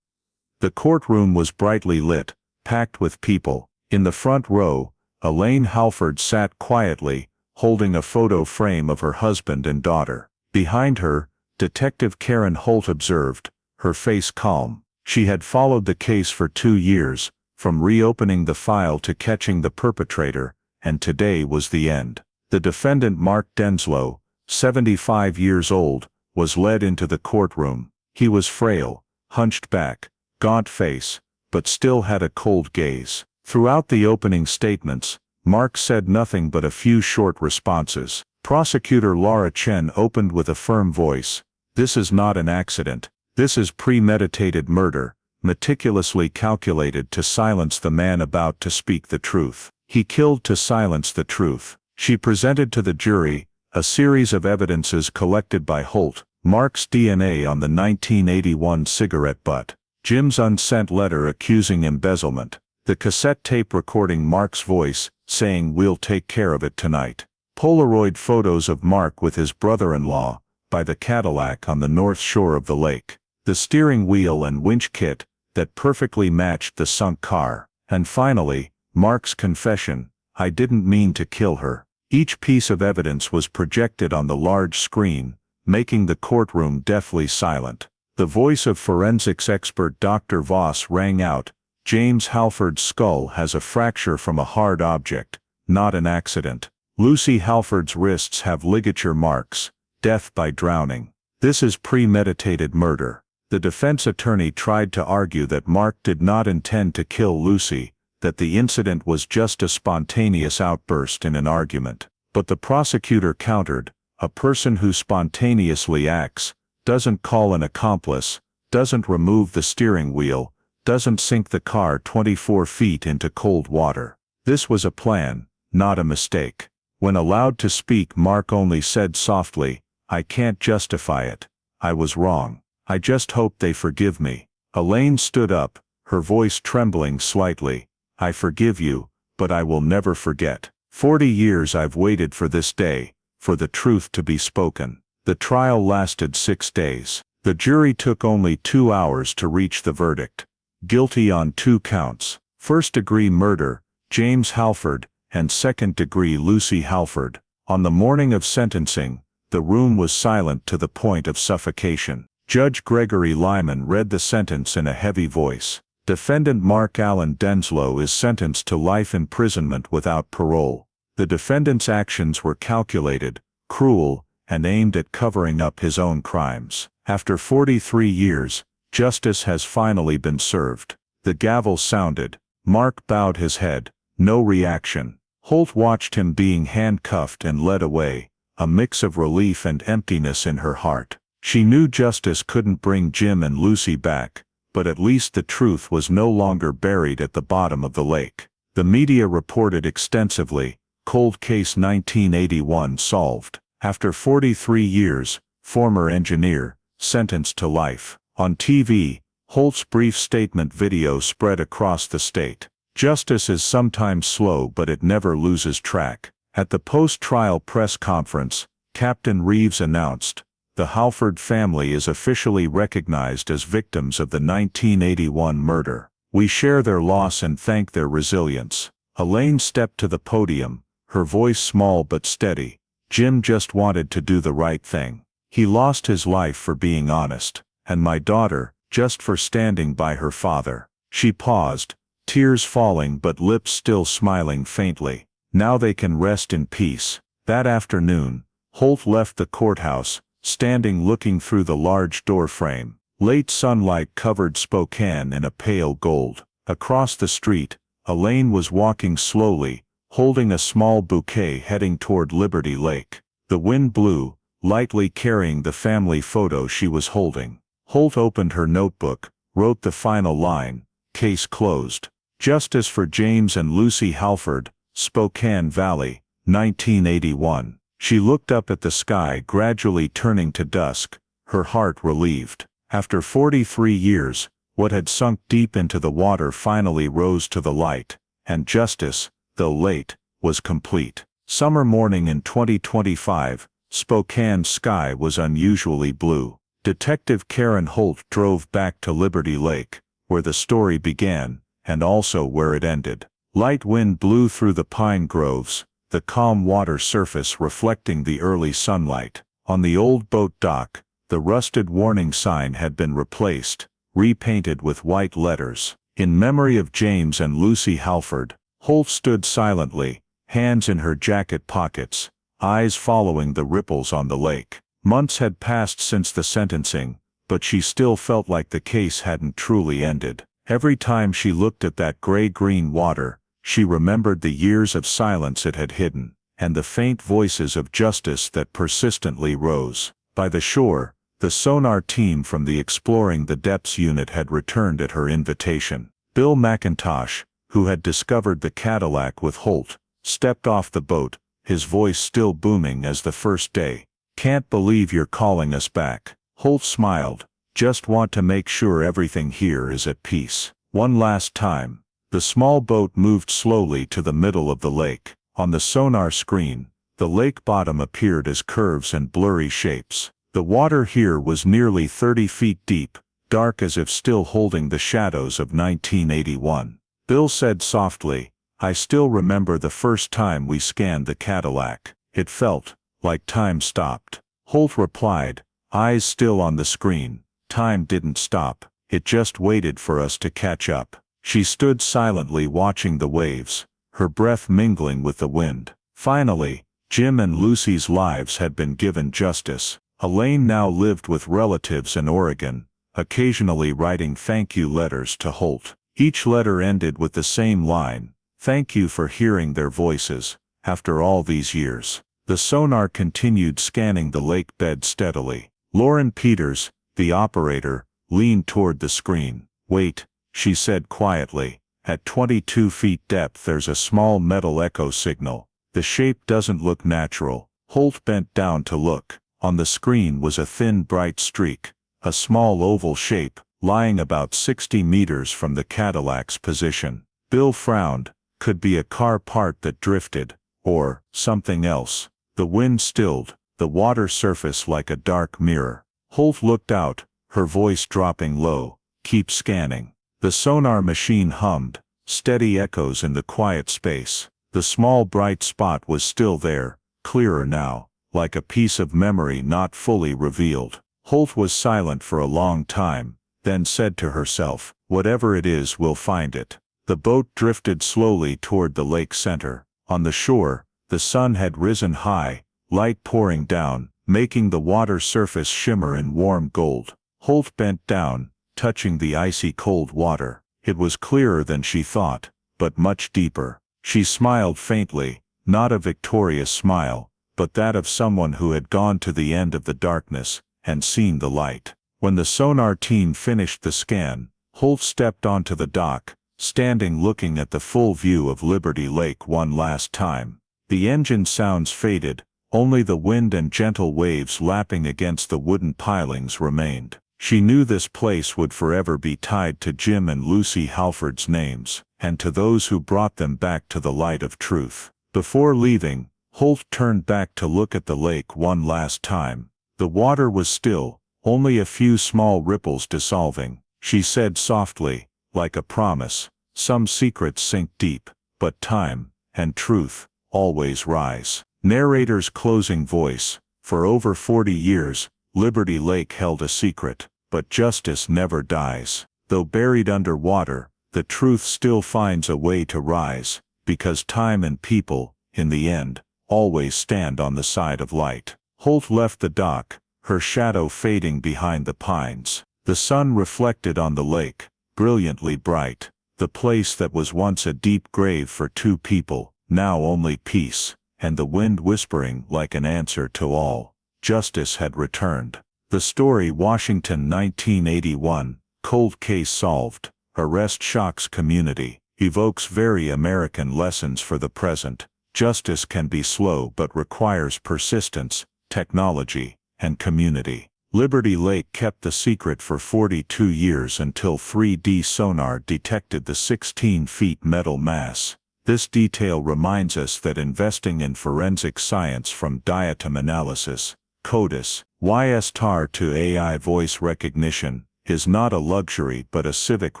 The courtroom was brightly lit, packed with people. In the front row, Elaine Halford sat quietly, holding a photo frame of her husband and daughter. Behind her, Detective Karen Holt observed, her face calm. She had followed the case for 2 years, from reopening the file to catching the perpetrator, and today was the end. The defendant Mark Denslow, 75 years old, was led into the courtroom. He was frail, hunched back, gaunt face, but still had a cold gaze. Throughout the opening statements, Mark said nothing but a few short responses. Prosecutor Laura Chen opened with a firm voice. "This is not an accident. This is premeditated murder, meticulously calculated to silence the man about to speak the truth. He killed to silence the truth." She presented to the jury a series of evidences collected by Holt: Mark's DNA on the 1981 cigarette butt, Jim's unsent letter accusing embezzlement, the cassette tape recording Mark's voice, saying "We'll take care of it tonight," Polaroid photos of Mark with his brother-in-law, by the Cadillac on the north shore of the lake, the steering wheel and winch kit that perfectly matched the sunk car, and finally, Mark's confession, "I didn't mean to kill her." Each piece of evidence was projected on the large screen, making the courtroom deathly silent. The voice of forensics expert Dr. Voss rang out, "James Halford's skull has a fracture from a hard object, not an accident. Lucy Halford's wrists have ligature marks, death by drowning. This is premeditated murder." The defense attorney tried to argue that Mark did not intend to kill Lucy, that the incident was just a spontaneous outburst in an argument. But the prosecutor countered, "A person who spontaneously acts doesn't call an accomplice, doesn't remove the steering wheel, doesn't sink the car 24 feet into cold water. This was a plan, not a mistake. When allowed to speak, Mark only said softly, "I can't justify it. I was wrong. I just hope they forgive me." Elaine stood up, her voice trembling slightly. "I forgive you, but I will never forget. 40 years I've waited for this day, for the truth to be spoken." The trial lasted 6 days. The jury took only 2 hours to reach the verdict. Guilty on 2 counts: first-degree murder, James Halford, and second-degree Lucy Halford. On the morning of sentencing, the room was silent to the point of suffocation. Judge Gregory Lyman read the sentence in a heavy voice. Defendant Mark Allen Denslow is sentenced to life imprisonment without parole. The defendant's actions were calculated, cruel, and aimed at covering up his own crimes. After 43 years, justice has finally been served. The gavel sounded. Mark bowed his head. No reaction. Holt watched him being handcuffed and led away, a mix of relief and emptiness in her heart. She knew justice couldn't bring Jim and Lucy back, but at least the truth was no longer buried at the bottom of the lake. The media reported extensively, "Cold Case 1981 solved." After 43 years, former engineer, sentenced to life. On TV, Holt's brief statement video spread across the state. Justice is sometimes slow, but it never loses track. At the post-trial press conference, Captain Reeves announced, "The Halford family is officially recognized as victims of the 1981 murder. We share their loss and thank their resilience." Elaine stepped to the podium, her voice small but steady. "Jim just wanted to do the right thing. He lost his life for being honest, and my daughter, just for standing by her father." She paused, tears falling but lips still smiling faintly. Now they can rest in peace. That afternoon, Holt left the courthouse, standing looking through the large doorframe. Late sunlight covered Spokane in a pale gold. Across the street, Elaine was walking slowly, holding a small bouquet heading toward Liberty Lake. The wind blew, lightly carrying the family photo she was holding. Holt opened her notebook, wrote the final line, "Case closed. Justice for James and Lucy Halford, Spokane Valley, 1981." She looked up at the sky gradually turning to dusk, her heart relieved. After 43 years, what had sunk deep into the water finally rose to the light, and justice, though late, was complete. Summer morning in 2025, Spokane's sky was unusually blue. Detective Karen Holt drove back to Liberty Lake, where the story began, and also where it ended. Light wind blew through the pine groves, the calm water surface reflecting the early sunlight. On the old boat dock, the rusted warning sign had been replaced, repainted with white letters. In memory of James and Lucy Halford, Holt stood silently, hands in her jacket pockets, eyes following the ripples on the lake. Months had passed since the sentencing, but she still felt like the case hadn't truly ended. Every time she looked at that gray-green water, she remembered the years of silence it had hidden, and the faint voices of justice that persistently rose. By the shore, the sonar team from the Exploring the Depths unit had returned at her invitation. Bill McIntosh, who had discovered the Cadillac with Holt, stepped off the boat, his voice still booming as the first day. "Can't believe you're calling us back." Holt smiled. "Just want to make sure everything here is at peace." One last time. The small boat moved slowly to the middle of the lake. On the sonar screen, the lake bottom appeared as curves and blurry shapes. The water here was nearly 30 feet deep, dark as if still holding the shadows of 1981. Bill said softly, "I still remember the first time we scanned the Cadillac. It felt like time stopped." Holt replied, eyes still on the screen, "Time didn't stop, it just waited for us to catch up." She stood silently watching the waves, her breath mingling with the wind. Finally, Jim and Lucy's lives had been given justice. Elaine now lived with relatives in Oregon, occasionally writing thank you letters to Holt. Each letter ended with the same line, "Thank you for hearing their voices, after all these years." The sonar continued scanning the lake bed steadily. Lauren Peters, the operator, leaned toward the screen. "Wait," she said quietly. "At 22 feet depth there's a small metal echo signal. The shape doesn't look natural." Holt bent down to look. On the screen was a thin bright streak, a small oval shape, lying about 60 meters from the Cadillac's position. Bill frowned. Could be a car part that drifted, or something else. The wind stilled, the water surface like a dark mirror. Holt looked out, her voice dropping low. "Keep scanning." The sonar machine hummed, steady echoes in the quiet space. The small bright spot was still there, clearer now, like a piece of memory not fully revealed. Holt was silent for a long time, then said to herself, "Whatever it is, we'll find it." The boat drifted slowly toward the lake center. On the shore, the sun had risen high, light pouring down, making the water surface shimmer in warm gold. Holt bent down, touching the icy cold water. It was clearer than she thought, but much deeper. She smiled faintly, not a victorious smile, but that of someone who had gone to the end of the darkness and seen the light. When the sonar team finished the scan, Holt stepped onto the dock, standing looking at the full view of Liberty Lake one last time. The engine sounds faded, only the wind and gentle waves lapping against the wooden pilings remained. She knew this place would forever be tied to Jim and Lucy Halford's names, and to those who brought them back to the light of truth. Before leaving, Holt turned back to look at the lake one last time. The water was still, only a few small ripples dissolving. She said softly, like a promise, "Some secrets sink deep, but time and truth always rise." Narrator's closing voice. For over 40 years, Liberty Lake held a secret, but justice never dies. Though buried under water, the truth still finds a way to rise, because time and people, in the end, always stand on the side of light. Holt left the dock, her shadow fading behind the pines. The sun reflected on the lake, brilliantly bright. The place that was once a deep grave for two people, now only peace, and the wind whispering like an answer to all. Justice had returned. The story, Washington 1981, cold case solved, arrest shocks community, evokes very American lessons for the present. Justice can be slow but requires persistence, technology, and community. Liberty Lake kept the secret for 42 years until 3D sonar detected the 16 feet metal mass. This detail reminds us that investing in forensic science, from diatom analysis, CODIS, YSTAR to AI voice recognition, is not a luxury but a civic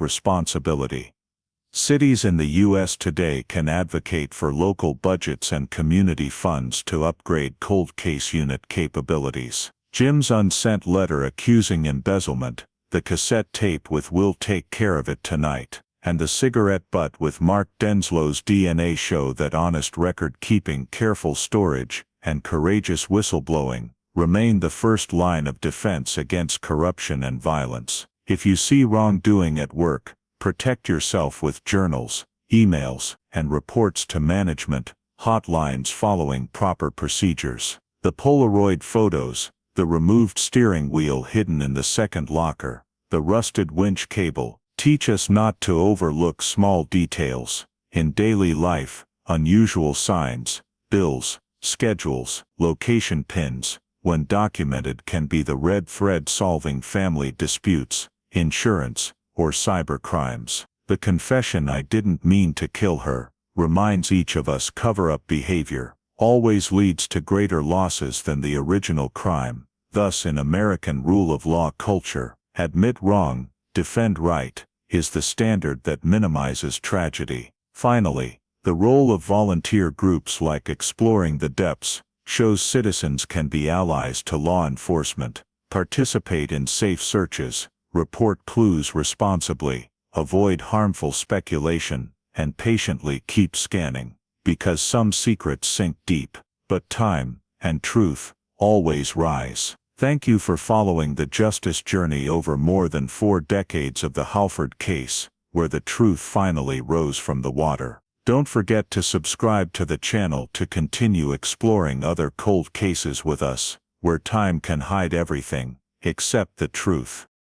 responsibility. Cities in the U.S. today can advocate for local budgets and community funds to upgrade cold case unit capabilities. Jim's unsent letter accusing embezzlement, the cassette tape with "We'll take care of it tonight," and the cigarette butt with Mark Denslow's DNA show that honest record-keeping, careful storage, and courageous whistleblowing remain the first line of defense against corruption and violence. If you see wrongdoing at work, protect yourself with journals, emails, and reports to management hotlines following proper procedures. The Polaroid photos, the removed steering wheel hidden in the second locker, the rusted winch cable, teach us not to overlook small details. In daily life, unusual signs, bills, schedules, location pins, when documented, can be the red thread solving family disputes, insurance, or cyber crimes. The confession, "I didn't mean to kill her," reminds each of us cover-up behavior always leads to greater losses than the original crime. Thus, in American rule of law culture, admit wrong, defend right, is the standard that minimizes tragedy. Finally, the role of volunteer groups like Exploring the Depths shows citizens can be allies to law enforcement, participate in safe searches, report clues responsibly, avoid harmful speculation, and patiently keep scanning. Because some secrets sink deep, but time and truth always rise. Thank you for following the justice journey over more than 4 decades of the Halford case, where the truth finally rose from the water. Don't forget to subscribe to the channel to continue exploring other cold cases with us. where time can hide everything, except the truth.